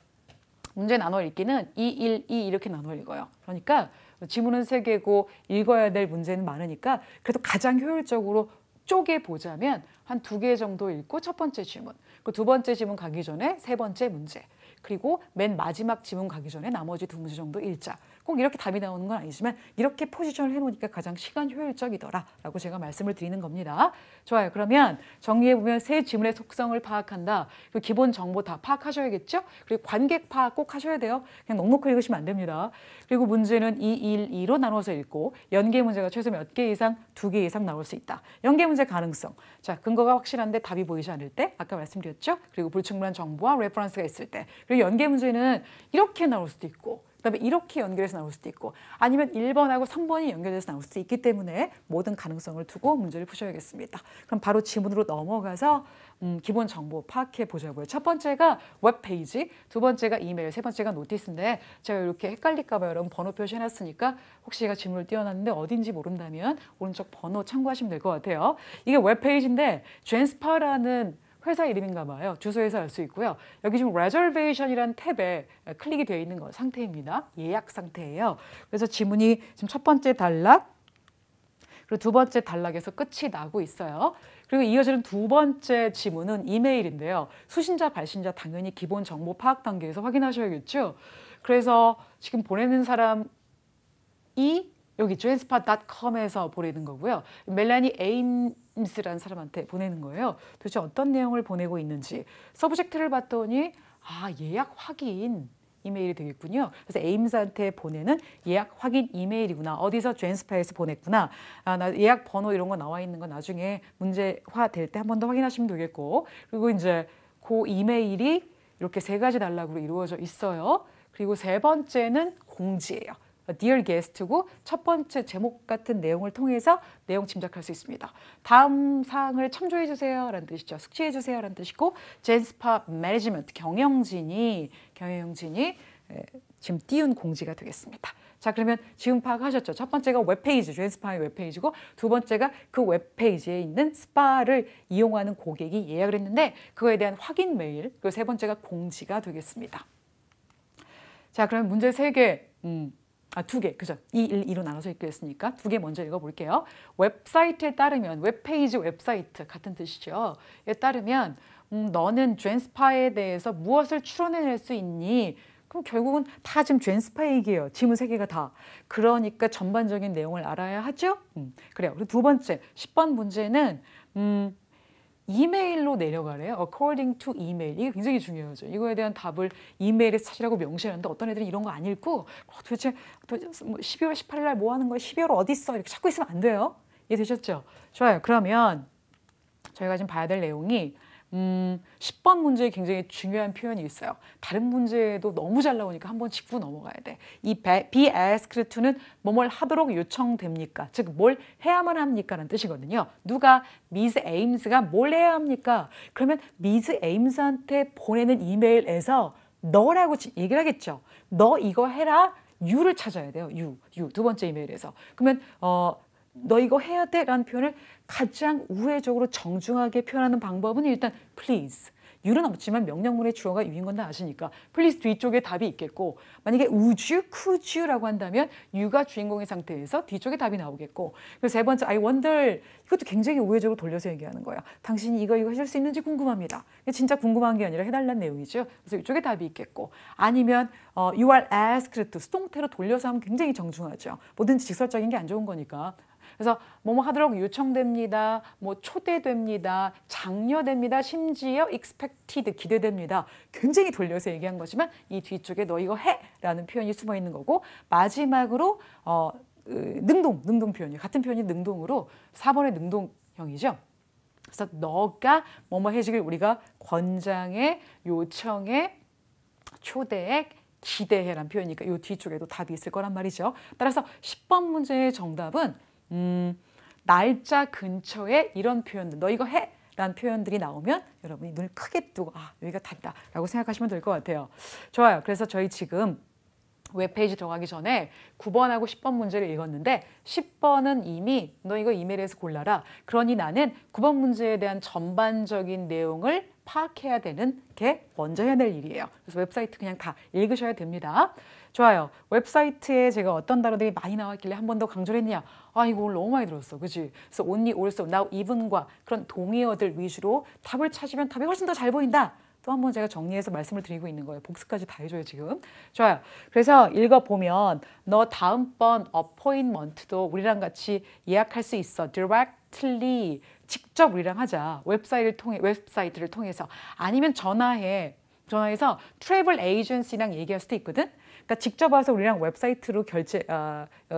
문제 나눠 읽기는 2, 1, 2 이렇게 나눠 읽어요. 그러니까 지문은 3개고 읽어야 될 문제는 많으니까 그래도 가장 효율적으로 쪼개보자면 한 2개 정도 읽고 첫 번째 지문, 그 두 번째 지문 가기 전에 세 번째 문제, 그리고 맨 마지막 지문 가기 전에 나머지 2문제 정도 읽자. 꼭 이렇게 답이 나오는 건 아니지만 이렇게 포지션을 해놓으니까 가장 시간 효율적이더라 라고 제가 말씀을 드리는 겁니다. 좋아요. 그러면 정리해보면 세 지문의 속성을 파악한다. 그 기본 정보 다 파악하셔야겠죠? 그리고 관객 파악 꼭 하셔야 돼요. 그냥 넉넉히 읽으시면 안 됩니다. 그리고 문제는 2, 1, 2로 나눠서 읽고 연계 문제가 최소 몇 개 이상, 2개 이상 나올 수 있다. 연계 문제 가능성. 자, 근거가 확실한데 답이 보이지 않을 때 아까 말씀드렸죠? 그리고 불충분한 정보와 레퍼런스가 있을 때. 그리고 연계 문제는 이렇게 나올 수도 있고 그다음에 이렇게 연결해서 나올 수도 있고 아니면 1번하고 3번이 연결돼서 나올 수도 있기 때문에 모든 가능성을 두고 문제를 푸셔야겠습니다. 그럼 바로 지문으로 넘어가서 기본 정보 파악해 보자고요. 첫 번째가 웹페이지, 두 번째가 이메일, 세 번째가 노티스인데 제가 이렇게 헷갈릴까 봐요. 여러분 번호 표시해놨으니까 혹시 제가 지문을 띄워놨는데 어딘지 모른다면 오른쪽 번호 참고하시면 될 것 같아요. 이게 웹페이지인데 젠스파라는 회사 이름인가 봐요. 주소에서 알 수 있고요. 여기 지금 reservation이라는 탭에 클릭이 되어 있는 상태입니다. 예약 상태예요. 그래서 지문이 지금 첫 번째 단락, 그리고 두 번째 단락에서 끝이 나고 있어요. 그리고 이어지는 두 번째 지문은 이메일인데요. 수신자, 발신자 당연히 기본 정보 파악 단계에서 확인하셔야겠죠. 그래서 지금 보내는 사람이 여기 joinspot.com에서 보내는 거고요. 멜라니 에임스라는 사람한테 보내는 거예요. 도대체 어떤 내용을 보내고 있는지 서브젝트를 봤더니 예약 확인 이메일이 되겠군요. 그래서 에임스한테 보내는 예약 확인 이메일이구나. 어디서 joinspot에서 보냈구나. 나 예약 번호 이런 거 나와 있는 거 나중에 문제화 될 때 한 번 더 확인하시면 되겠고, 그리고 이제 그 이메일이 이렇게 세 가지 단락으로 이루어져 있어요. 그리고 세 번째는 공지예요. Dear Guest고 첫 번째 제목 같은 내용을 통해서 내용 짐작할 수 있습니다. 다음 사항을 참조해 주세요 라는 뜻이죠. 숙지해 주세요 라는 뜻이고, joinspot management 경영진이 지금 띄운 공지가 되겠습니다. 자, 그러면 지금 파악하셨죠? 첫 번째가 웹페이지, joinspot의 웹페이지고, 두 번째가 그 웹페이지에 있는 스파를 이용하는 고객이 예약을 했는데 그거에 대한 확인 메일, 그리고 세 번째가 공지가 되겠습니다. 자, 그러면 문제 세 개, 두 개, 그죠? 2, 1, 2로 나눠서 읽겠으니까 두 개 먼저 읽어볼게요. 웹사이트에 따르면, 웹페이지, 웹사이트 같은 뜻이죠. 에 따르면 너는 joinspot에 대해서 무엇을 추론해낼 수 있니? 그럼 결국은 다 지금 joinspot 얘기예요. 지문 세 개가 다. 그러니까 전반적인 내용을 알아야 하죠? 그래요. 그리고 두 번째, 10번 문제는 이메일로 내려가래요. According to email. 이게 굉장히 중요하죠. 이거에 대한 답을 이메일에 찾으라고 명시하는데 어떤 애들은 이런 거 안 읽고 도대체 12월 18일 날 뭐 하는 거야? 12월 어디 있어? 이렇게 찾고 있으면 안 돼요. 이해되셨죠? 좋아요. 그러면 저희가 지금 봐야 될 내용이 10번 문제에 굉장히 중요한 표현이 있어요. 다른 문제도 너무 잘 나오니까 한번 짚고 넘어가야 돼. 이 be asked to는 뭐뭘 하도록 요청됩니까? 즉 뭘 해야만 합니까? 라는 뜻이거든요. 누가? Miss Ames가 뭘 해야 합니까? 그러면 Miss Ames한테 보내는 이메일에서 너라고 얘기를 하겠죠. 너 이거 해라. you를 찾아야 돼요. you. 두 번째 이메일에서. 그러면 너 이거 해야 돼 라는 표현을 가장 우회적으로 정중하게 표현하는 방법은 일단 please. you는 없지만 명령문의 주어가 you인 건 다 아시니까 please 뒤쪽에 답이 있겠고, 만약에 would you, could you라고 한다면 you가 주인공의 상태에서 뒤쪽에 답이 나오겠고, 그리고 세 번째 I wonder, 이것도 굉장히 우회적으로 돌려서 얘기하는 거예요. 당신이 이거 해줄 수 있는지 궁금합니다. 진짜 궁금한 게 아니라 해달라는 내용이죠. 그래서 이쪽에 답이 있겠고, 아니면 you are asked to, 수동태로 돌려서 하면 굉장히 정중하죠. 뭐든지 직설적인 게 안 좋은 거니까. 그래서 뭐뭐 하도록 요청됩니다, 뭐 초대됩니다, 장려됩니다, 심지어 expected, 기대됩니다. 굉장히 돌려서 얘기한 거지만 이 뒤쪽에 너 이거 해! 라는 표현이 숨어 있는 거고, 마지막으로 능동 표현이에요. 같은 표현이 능동으로 4번의 능동형이죠. 그래서 너가 뭐뭐 해주길 우리가 권장해, 요청해, 초대해, 기대해라는 표현이니까 이 뒤쪽에도 답이 있을 거란 말이죠. 따라서 10번 문제의 정답은 날짜 근처에 이런 표현들, 너 이거 해! 라는 표현들이 나오면 여러분이 눈을 크게 뜨고 여기가 답이다 라고 생각하시면 될 것 같아요. 좋아요. 그래서 저희 지금 웹페이지 들어가기 전에 9번하고 10번 문제를 읽었는데 10번은 이미 너 이거 이메일에서 골라라. 그러니 나는 9번 문제에 대한 전반적인 내용을 파악해야 되는 게 먼저 해야 될 일이에요. 그래서 웹사이트 그냥 다 읽으셔야 됩니다. 좋아요. 웹사이트에 제가 어떤 단어들이 많이 나왔길래 한 번 더 강조를 했냐. 이거 오늘 너무 많이 들었어. 그치? 그래서 only, also, now, even과 그런 동의어들 위주로 답을 찾으면 답이 훨씬 더 잘 보인다. 또 한 번 제가 정리해서 말씀을 드리고 있는 거예요. 복습까지 다 해줘요, 지금. 좋아요. 그래서 읽어보면 너 다음번 appointment도 우리랑 같이 예약할 수 있어. directly. 직접 우리랑 하자. 웹사이트를 통해서. 아니면 전화해서 트래블 에이전시랑 얘기할 수도 있거든. 그러니까 직접 와서 우리랑 웹사이트로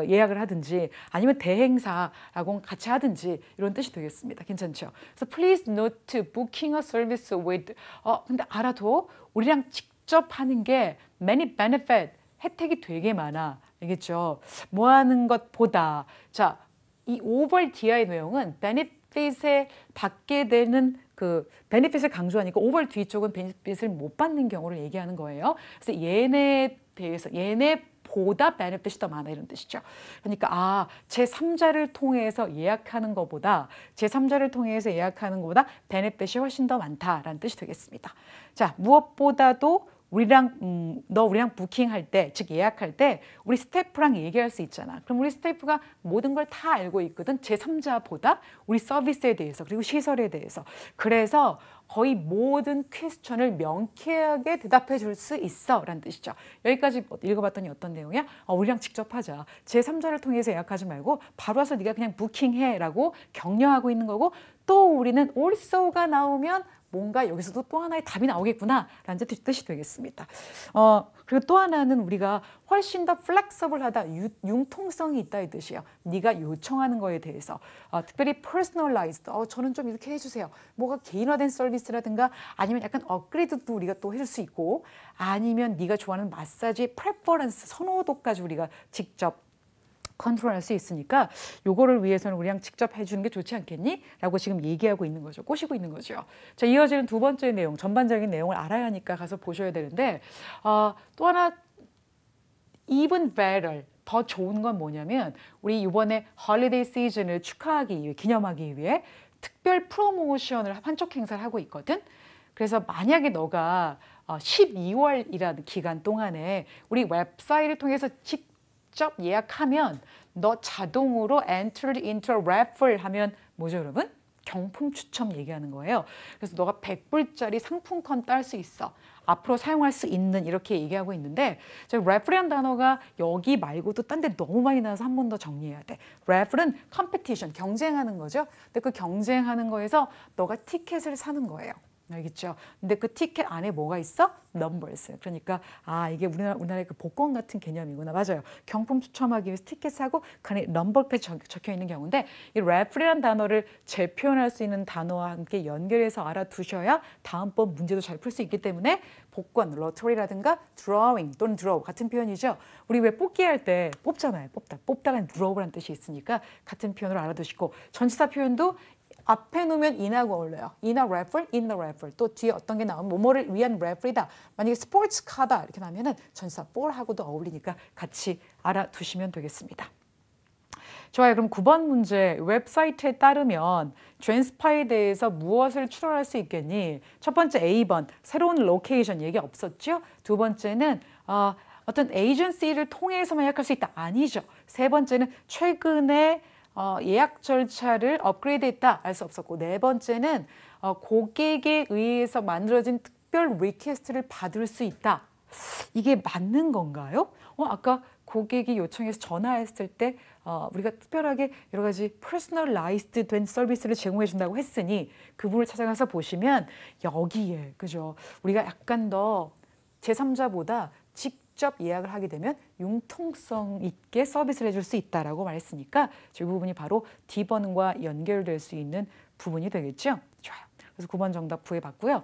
예약을 하든지 아니면 대행사라고 같이 하든지 이런 뜻이 되겠습니다. 괜찮죠? 그래서 please note booking a service with 근데 알아도 우리랑 직접 하는 게 many benefit, 혜택이 되게 많아. 알겠죠? 뭐 하는 것보다 자, 이 over DI의 내용은 benefit에 받게 되는 그 베네핏을 강조하니까 over 뒤쪽은 베네핏을 못 받는 경우를 얘기하는 거예요. 그래서 얘네 보다 베네핏이 더 많아 이런 뜻이죠. 그러니까 제3자를 통해서 예약하는 것보다 베네핏이 훨씬 더 많다라는 뜻이 되겠습니다. 자, 무엇보다도 우리랑 부킹할 때, 즉 예약할 때 우리 스태프랑 얘기할 수 있잖아. 그럼 우리 스태프가 모든 걸 다 알고 있거든. 제3자보다 우리 서비스에 대해서 그리고 시설에 대해서. 그래서 거의 모든 퀘스천을 명쾌하게 대답해 줄 수 있어 라는 뜻이죠. 여기까지 읽어봤더니 어떤 내용이야? 우리랑 직접 하자. 제3자를 통해서 예약하지 말고 바로 와서 네가 그냥 부킹해 라고 격려하고 있는 거고, 또 우리는 also가 나오면 뭔가 여기서도 또 하나의 답이 나오겠구나 라는 뜻이 되겠습니다. 그리고 또 하나는 우리가 훨씬 더 플렉서블하다, 융통성이 있다 이 뜻이에요. 네가 요청하는 거에 대해서 특별히 personalized, 저는 좀 이렇게 해주세요. 뭐가 개인화된 서비스라든가 아니면 약간 업그레이드도 우리가 또 해줄 수 있고, 아니면 네가 좋아하는 마사지의 프레퍼런스, 선호도까지 우리가 직접 컨트롤할 수 있으니까 요거를 위해서는 우리랑 직접 해주는 게 좋지 않겠니? 라고 지금 얘기하고 있는 거죠. 꼬시고 있는 거죠. 자, 이어지는 두 번째 내용, 전반적인 내용을 알아야 하니까 가서 보셔야 되는데, 또 하나 even better, 더 좋은 건 뭐냐면 우리 이번에 홀리데이 시즌을 축하하기 위해, 기념하기 위해 특별 프로모션을 한쪽 행사를 하고 있거든. 그래서 만약에 너가 12월이라는 기간 동안에 우리 웹사이트를 통해서 직접 예약하면 너 자동으로 entered into a raffle 하면 뭐죠 여러분? 경품 추첨 얘기하는 거예요. 그래서 너가 100불짜리 상품권 딸 수 있어. 앞으로 사용할 수 있는, 이렇게 얘기하고 있는데, raffle이라는 단어가 여기 말고도 딴 데 너무 많이 나와서 한 번 더 정리해야 돼. raffle은 competition, 경쟁하는 거죠. 근데 그 경쟁하는 거에서 너가 티켓을 사는 거예요. 알겠죠? 근데 그 티켓 안에 뭐가 있어? numbers. 그러니까 이게 우리나라의 그 복권 같은 개념이구나. 맞아요. 경품 추첨하기 위해서 티켓 사고 그 안에 넘버패 적혀 있는 경우인데, 이 raffle이라는 단어를 재표현할 수 있는 단어와 함께 연결해서 알아두셔야 다음번 문제도 잘 풀 수 있기 때문에, 복권, 로터리라든가 drawing 또는 draw 같은 표현이죠. 우리 왜 뽑기 할 때 뽑잖아요. 뽑다가 draw라는 뜻이 있으니까 같은 표현으로 알아두시고, 전치사 표현도 앞에 놓으면 in하고 어울려요. in a raffle, in the raffle. 또 뒤에 어떤 게 나오면 뭐뭐를 위한 raffle이다. 만약에 스포츠카다 이렇게 나오면은 전치사 for하고도 어울리니까 같이 알아두시면 되겠습니다. 좋아요. 그럼 9번 문제, 웹사이트에 따르면 젠스파에 대해서 무엇을 추론할 수 있겠니? 첫 번째 A번, 새로운 로케이션 얘기 없었죠? 두 번째는 어떤 에이전시를 통해서만 예약할 수 있다. 아니죠. 세 번째는 최근에 예약 절차를 업그레이드했다. 알 수 없었고, 네 번째는 고객에 의해서 만들어진 특별 리퀘스트를 받을 수 있다. 이게 맞는 건가요? 아까 고객이 요청해서 전화했을 때 우리가 특별하게 여러 가지 퍼스널라이즈드 된 서비스를 제공해 준다고 했으니 그 부분을 찾아가서 보시면 여기에, 그죠? 우리가 약간 더 제3자보다 직접 예약을 하게 되면 융통성 있게 서비스를 해줄 수 있다라고 말했으니까 이 부분이 바로 D번과 연결될 수 있는 부분이 되겠죠? 좋아요. 그래서 9번 정답 구해봤고요.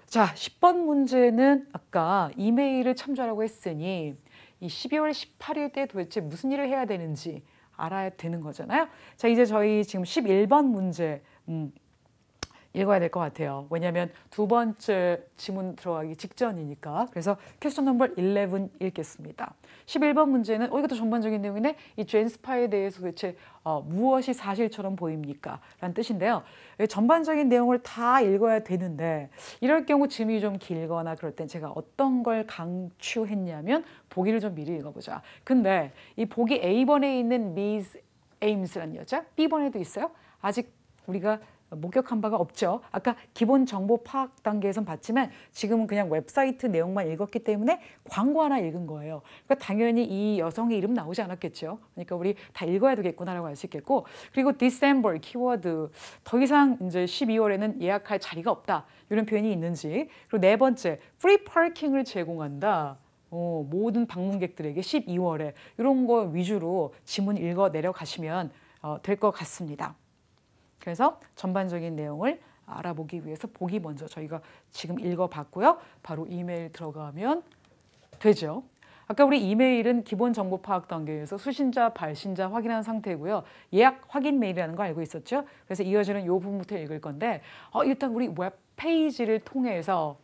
자, 10번 문제는 아까 이메일을 참조하라고 했으니 이 12월 18일 때 도대체 무슨 일을 해야 되는지 알아야 되는 거잖아요. 자, 이제 저희 지금 11번 문제 읽어야 될 것 같아요. 왜냐하면 두 번째 지문 들어가기 직전이니까. 그래서 퀘스천 넘버 11 읽겠습니다. 11번 문제는 이것도 전반적인 내용이네. 이 젠스파에 대해서 도대체 무엇이 사실처럼 보입니까? 라는 뜻인데요. 전반적인 내용을 다 읽어야 되는데 이럴 경우 질문이 좀 길거나 그럴 땐 제가 어떤 걸 강추했냐면 보기를 좀 미리 읽어보자. 근데 이 보기 A번에 있는 Miss Ames라는 여자, B번에도 있어요. 아직 우리가 목격한 바가 없죠. 아까 기본 정보 파악 단계에선 봤지만 지금은 그냥 웹사이트 내용만 읽었기 때문에 광고 하나 읽은 거예요. 그러니까 당연히 이 여성의 이름 나오지 않았겠죠. 그러니까 우리 다 읽어야 되겠구나라고 알 수 있겠고, 그리고 December 키워드, 더 이상 이제 12월에는 예약할 자리가 없다 이런 표현이 있는지, 그리고 네 번째 프리 파킹을 제공한다. 모든 방문객들에게 12월에 이런 거 위주로 지문 읽어 내려가시면 될 것 같습니다. 그래서 전반적인 내용을 알아보기 위해서 보기 먼저 저희가 지금 읽어봤고요. 바로 이메일 들어가면 되죠. 아까 우리 이메일은 기본 정보 파악 단계에서 수신자, 발신자 확인한 상태고요. 예약 확인 메일이라는 거 알고 있었죠? 그래서 이어지는 이 부분부터 읽을 건데 일단 우리 웹페이지를 통해서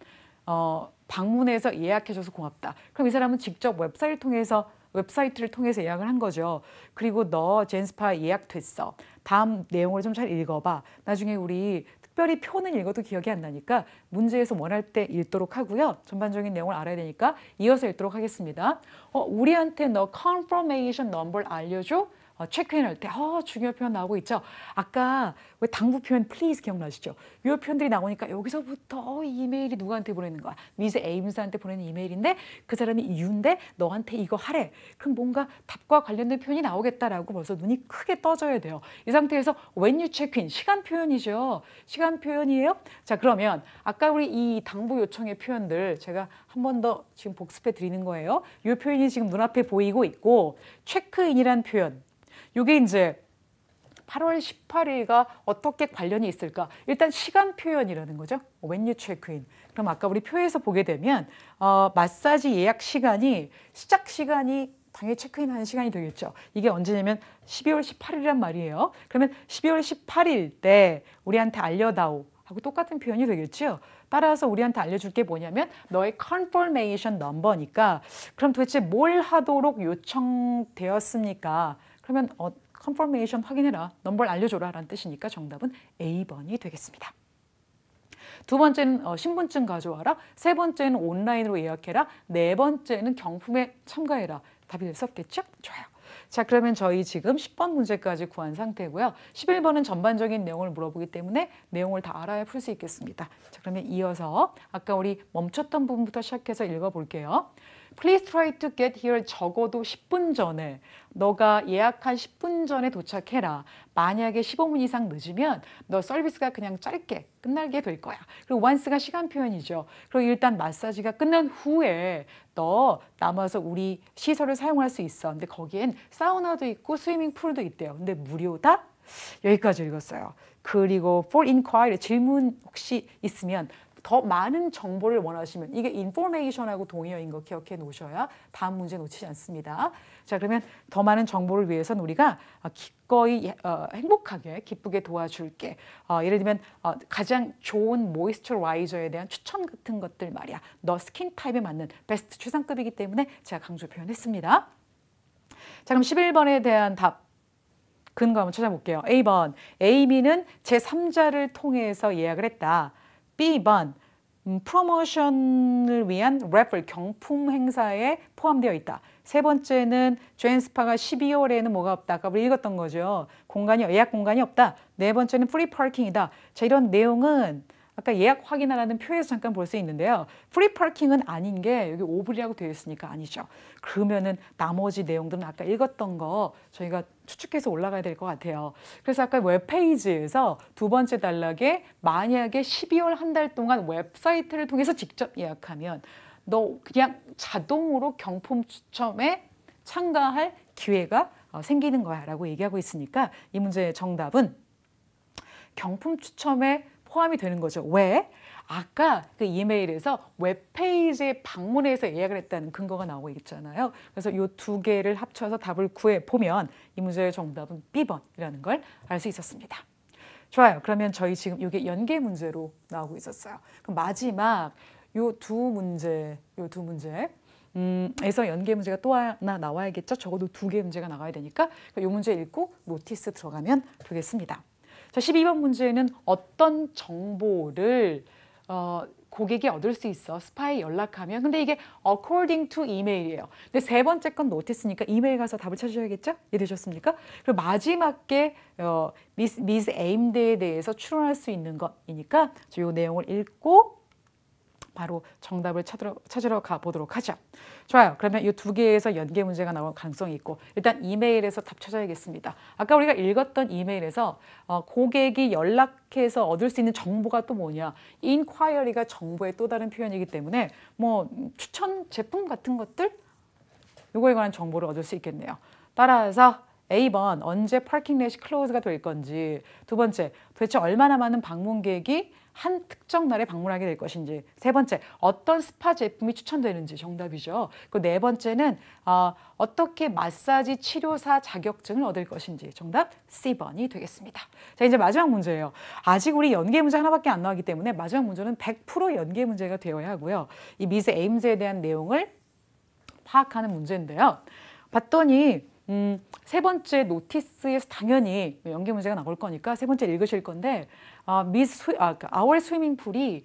방문해서 예약해줘서 고맙다. 그럼 이 사람은 직접 웹사이트를 통해서 웹사이트를 통해서 예약을 한 거죠. 그리고 너 젠스파 예약됐어. 다음 내용을 좀 잘 읽어봐. 나중에 우리 특별히 표는 읽어도 기억이 안 나니까 문제에서 원할 때 읽도록 하고요. 전반적인 내용을 알아야 되니까 이어서 읽도록 하겠습니다. 우리한테 너 confirmation number 알려줘? 체크인 할 때 중요한 표현 나오고 있죠. 아까 왜 당부 표현 please 기억나시죠? 이 표현들이 나오니까 여기서부터 이 이메일이 누구한테 보내는 거야? 미스 에임스한테 보내는 이메일인데 그 사람이 유인데 너한테 이거 하래. 그럼 뭔가 답과 관련된 표현이 나오겠다라고 벌써 눈이 크게 떠져야 돼요. 이 상태에서 when you check in 시간 표현이죠. 시간 표현이에요. 자, 그러면 아까 우리 이 당부 요청의 표현들 제가 한 번 더 지금 복습해 드리는 거예요. 이 표현이 지금 눈앞에 보이고 있고 체크인이란 표현. 이게 이제 8월 18일과 어떻게 관련이 있을까? 일단 시간 표현이라는 거죠. When you check in. 그럼 아까 우리 표에서 보게 되면 마사지 예약 시간이 시작 시간이 당연히 체크인하는 시간이 되겠죠. 이게 언제냐면 12월 18일이란 말이에요. 그러면 12월 18일 때 우리한테 알려다오 하고 똑같은 표현이 되겠죠. 따라서 우리한테 알려줄 게 뭐냐면 너의 confirmation number니까 그럼 도대체 뭘 하도록 요청되었습니까? 그러면 confirmation 확인해라. 넘버를 알려줘라 라는 뜻이니까 정답은 A번이 되겠습니다. 두 번째는 신분증 가져와라. 세 번째는 온라인으로 예약해라. 네 번째는 경품에 참가해라. 답이 될 수 없겠죠? 좋아요. 자, 그러면 저희 지금 10번 문제까지 구한 상태고요. 11번은 전반적인 내용을 물어보기 때문에 내용을 다 알아야 풀 수 있겠습니다. 자, 그러면 이어서 아까 우리 멈췄던 부분부터 시작해서 읽어볼게요. Please try to get here 적어도 10분 전에 너가 예약한 10분 전에 도착해라. 만약에 15분 이상 늦으면 너 서비스가 그냥 짧게 끝나게 될 거야. 그리고 once가 시간 표현이죠. 그리고 일단 마사지가 끝난 후에 너 남아서 우리 시설을 사용할 수 있어. 근데 거기엔 사우나도 있고 스위밍 풀도 있대요. 근데 무료다? 여기까지 읽었어요. 그리고 for inquiry 질문 혹시 있으면 더 많은 정보를 원하시면 이게 information하고 동의어인 거 기억해 놓으셔야 다음 문제 놓치지 않습니다. 자, 그러면 더 많은 정보를 위해서는 우리가 기꺼이 행복하게 기쁘게 도와줄게. 예를 들면 가장 좋은 모이스처라이저에 대한 추천 같은 것들 말이야. 너 스킨 타입에 맞는 베스트 최상급이기 때문에 제가 강조 표현했습니다. 자, 그럼 11번에 대한 답. 근거 한번 찾아볼게요. A번, 에이미는 제3자를 통해서 예약을 했다. B번, 프로모션을 위한 래플 경품 행사에 포함되어 있다. 세 번째는 젠스파가 12월에는 뭐가 없다. 아까 우리 읽었던 거죠. 예약 공간이 없다. 네 번째는 프리 파킹이다. 자, 이런 내용은 아까 예약 확인하라는 표에서 잠깐 볼 수 있는데요. 프리 파킹은 아닌 게 여기 오블이라고 되어 있으니까 아니죠. 그러면은 나머지 내용들은 아까 읽었던 거 저희가 추측해서 올라가야 될 것 같아요. 그래서 아까 웹페이지에서 두 번째 단락에 만약에 12월 한 달 동안 웹사이트를 통해서 직접 예약하면 너 그냥 자동으로 경품 추첨에 참가할 기회가 생기는 거야 라고 얘기하고 있으니까 이 문제의 정답은 경품 추첨에 포함이 되는 거죠. 왜? 아까 그 이메일에서 웹페이지에 방문해서 예약을 했다는 근거가 나오고 있잖아요. 그래서 이 두 개를 합쳐서 답을 구해보면 이 문제의 정답은 B번이라는 걸 알 수 있었습니다. 좋아요. 그러면 저희 지금 이게 연계 문제로 나오고 있었어요. 그럼 마지막 요 두 문제 에서 연계 문제가 또 하나 나와야겠죠. 적어도 두 개 문제가 나가야 되니까 이 문제 읽고 노티스 들어가면 되겠습니다. 자, 12번 문제는 어떤 정보를 고객이 얻을 수 있어. 스파이에 연락하면. 근데 이게 according to 이메일이에요. 근데 세 번째 건 노티스니까 이메일 가서 답을 찾으셔야겠죠? 이해되셨습니까? 그리고 마지막 게 미스 에임드에 대해서 추론할 수 있는 것이니까 이 내용을 읽고 바로 정답을 찾으러 가보도록 하죠. 좋아요. 그러면 이 두 개에서 연계 문제가 나올 가능성이 있고 일단 이메일에서 답 찾아야겠습니다. 아까 우리가 읽었던 이메일에서 고객이 연락해서 얻을 수 있는 정보가 또 뭐냐. inquiry가 정보의 또 다른 표현이기 때문에 뭐 추천 제품 같은 것들 이거에 관한 정보를 얻을 수 있겠네요. 따라서 A번 언제 파킹 렛이 클로즈가 될 건지 두 번째 도대체 얼마나 많은 방문객이 한 특정 날에 방문하게 될 것인지 세 번째 어떤 스파 제품이 추천되는지 정답이죠. 그 네 번째는 어떻게 마사지 치료사 자격증을 얻을 것인지 정답 C번이 되겠습니다. 자, 이제 마지막 문제예요. 아직 우리 연계 문제 하나밖에 안 나왔기 때문에 마지막 문제는 100% 연계 문제가 되어야 하고요. 이 미스 에임즈에 대한 내용을 파악하는 문제인데요. 봤더니 세 번째 노티스에서 당연히 연계 문제가 나올 거니까 세 번째 읽으실 건데 our swimming pool이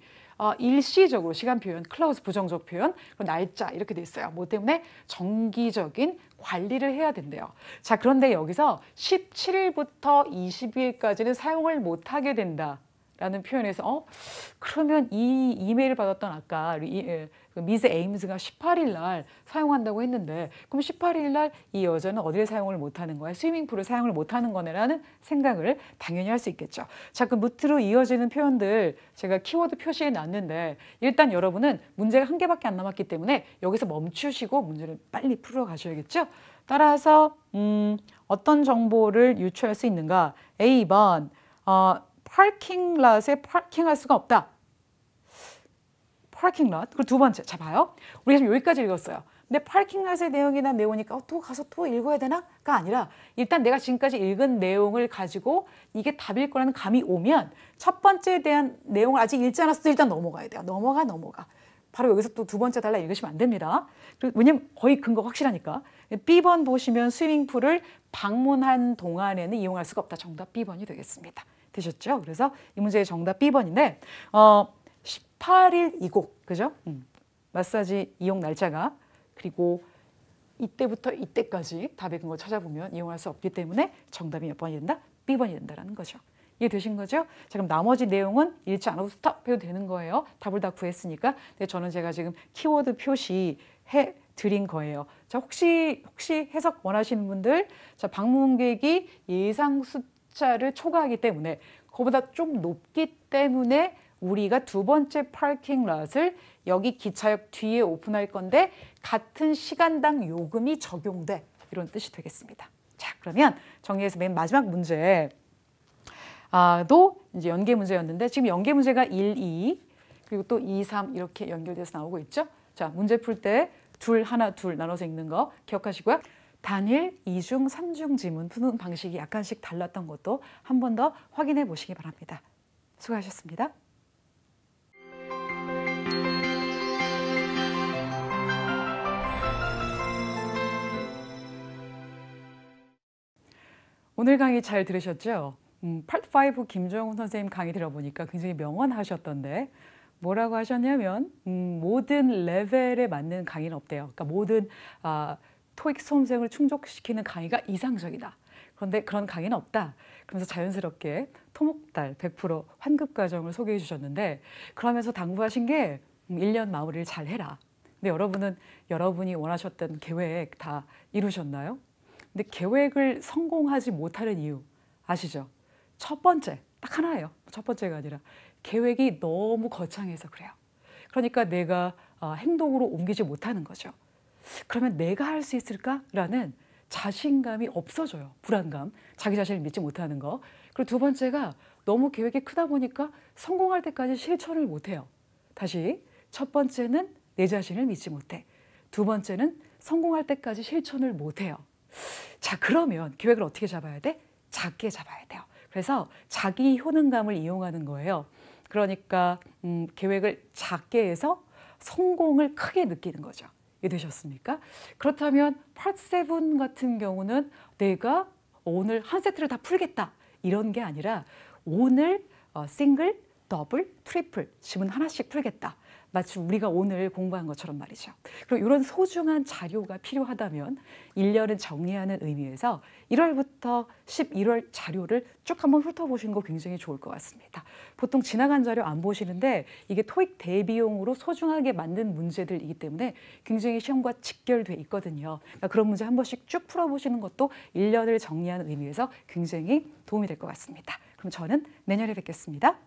일시적으로 시간 표현, 클라우스 부정적 표현, 그리고 날짜 이렇게 돼 있어요. 뭐 때문에 정기적인 관리를 해야 된대요. 자, 그런데 여기서 17일부터 22일까지는 사용을 못하게 된다. 라는 표현에서 그러면 이 이메일을 받았던 아까 미스 에임스가 18일 날 사용한다고 했는데 그럼 18일 날 이 여자는 어디를 사용을 못하는 거야? 스위밍풀을 사용을 못하는 거네라는 생각을 당연히 할 수 있겠죠. 자, 그 무트로 이어지는 표현들 제가 키워드 표시해 놨는데 일단 여러분은 문제가 한 개밖에 안 남았기 때문에 여기서 멈추시고 문제를 빨리 풀어 가셔야겠죠. 따라서 어떤 정보를 유추할 수 있는가? A번 파킹랏에 파킹할 수가 없다. 파킹랏. 그리고 두 번째, 자 봐요. 우리가 지금 여기까지 읽었어요. 근데 파킹랏의 내용이나 내용이니까 또 가서 또 읽어야 되나?가 아니라 일단 내가 지금까지 읽은 내용을 가지고 이게 답일 거라는 감이 오면 첫 번째에 대한 내용을 아직 읽지 않았어도 일단 넘어가야 돼요. 넘어가. 바로 여기서 또 두 번째 달라 읽으시면 안 됩니다. 왜냐면 거의 근거 확실하니까. B번 보시면 스위밍풀을 방문한 동안에는 이용할 수가 없다. 정답 B번이 되겠습니다. 되셨죠? 그래서 이 문제의 정답 B번인데 18일이고 그죠? 마사지 이용 날짜가 그리고 이때부터 이때까지 답의 근거 찾아보면 이용할 수 없기 때문에 정답이 몇 번이 된다? B번이 된다는 거죠. 이해되신 거죠? 자, 그럼 나머지 내용은 읽지 않아도 스톱해도 되는 거예요. 답을 다 구했으니까. 근데 저는 제가 지금 키워드 표시해 드린 거예요. 자, 혹시 해석 원하시는 분들, 자, 방문객이 예상 숫자를 초과하기 때문에 그거보다 좀 높기 때문에 우리가 두 번째 파킹랏을 여기 기차역 뒤에 오픈할 건데 같은 시간당 요금이 적용돼. 이런 뜻이 되겠습니다. 자, 그러면 정리해서 맨 마지막 문제 도 이제 연계 문제였는데 지금 연계 문제가 1, 2 그리고 또 2, 3 이렇게 연결돼서 나오고 있죠. 자, 문제 풀 때 둘, 하나, 둘 나눠서 읽는 거 기억하시고요. 단일, 이중, 삼중 지문 푸는 방식이 약간씩 달랐던 것도 한 번 더 확인해 보시기 바랍니다. 수고하셨습니다. 오늘 강의 잘 들으셨죠? Part 5 김정훈 선생님 강의 들어보니까 굉장히 명언하셨던데 뭐라고 하셨냐면 모든 레벨에 맞는 강의는 없대요. 그러니까 모든 토익 수험생을 충족시키는 강의가 이상적이다. 그런데 그런 강의는 없다. 그러면서 자연스럽게 토목달 100% 환급 과정을 소개해 주셨는데 그러면서 당부하신 게 1년 마무리를 잘 해라. 근데 여러분은 여러분이 원하셨던 계획 다 이루셨나요? 근데 계획을 성공하지 못하는 이유 아시죠? 첫 번째, 딱 하나예요. 첫 번째가 아니라 계획이 너무 거창해서 그래요. 그러니까 내가 행동으로 옮기지 못하는 거죠. 그러면 내가 할 수 있을까라는 자신감이 없어져요. 불안감, 자기 자신을 믿지 못하는 거. 그리고 두 번째가 너무 계획이 크다 보니까 성공할 때까지 실천을 못해요. 다시, 첫 번째는 내 자신을 믿지 못해. 두 번째는 성공할 때까지 실천을 못해요. 자, 그러면 계획을 어떻게 잡아야 돼? 작게 잡아야 돼요. 그래서 자기 효능감을 이용하는 거예요. 그러니까 계획을 작게 해서 성공을 크게 느끼는 거죠. 이해되셨습니까? 그렇다면 Part 7 같은 경우는 내가 오늘 한 세트를 다 풀겠다 이런 게 아니라 오늘 싱글, 더블, 트리플 지문 하나씩 풀겠다. 마치 우리가 오늘 공부한 것처럼 말이죠. 그리고 이런 소중한 자료가 필요하다면 1년은 정리하는 의미에서 1월부터 11월 자료를 쭉 한번 훑어보시는 거 굉장히 좋을 것 같습니다. 보통 지나간 자료 안 보시는데 이게 토익 대비용으로 소중하게 만든 문제들이기 때문에 굉장히 시험과 직결돼 있거든요. 그러니까 그런 문제 한 번씩 쭉 풀어보시는 것도 1년을 정리하는 의미에서 굉장히 도움이 될 것 같습니다. 그럼 저는 내년에 뵙겠습니다.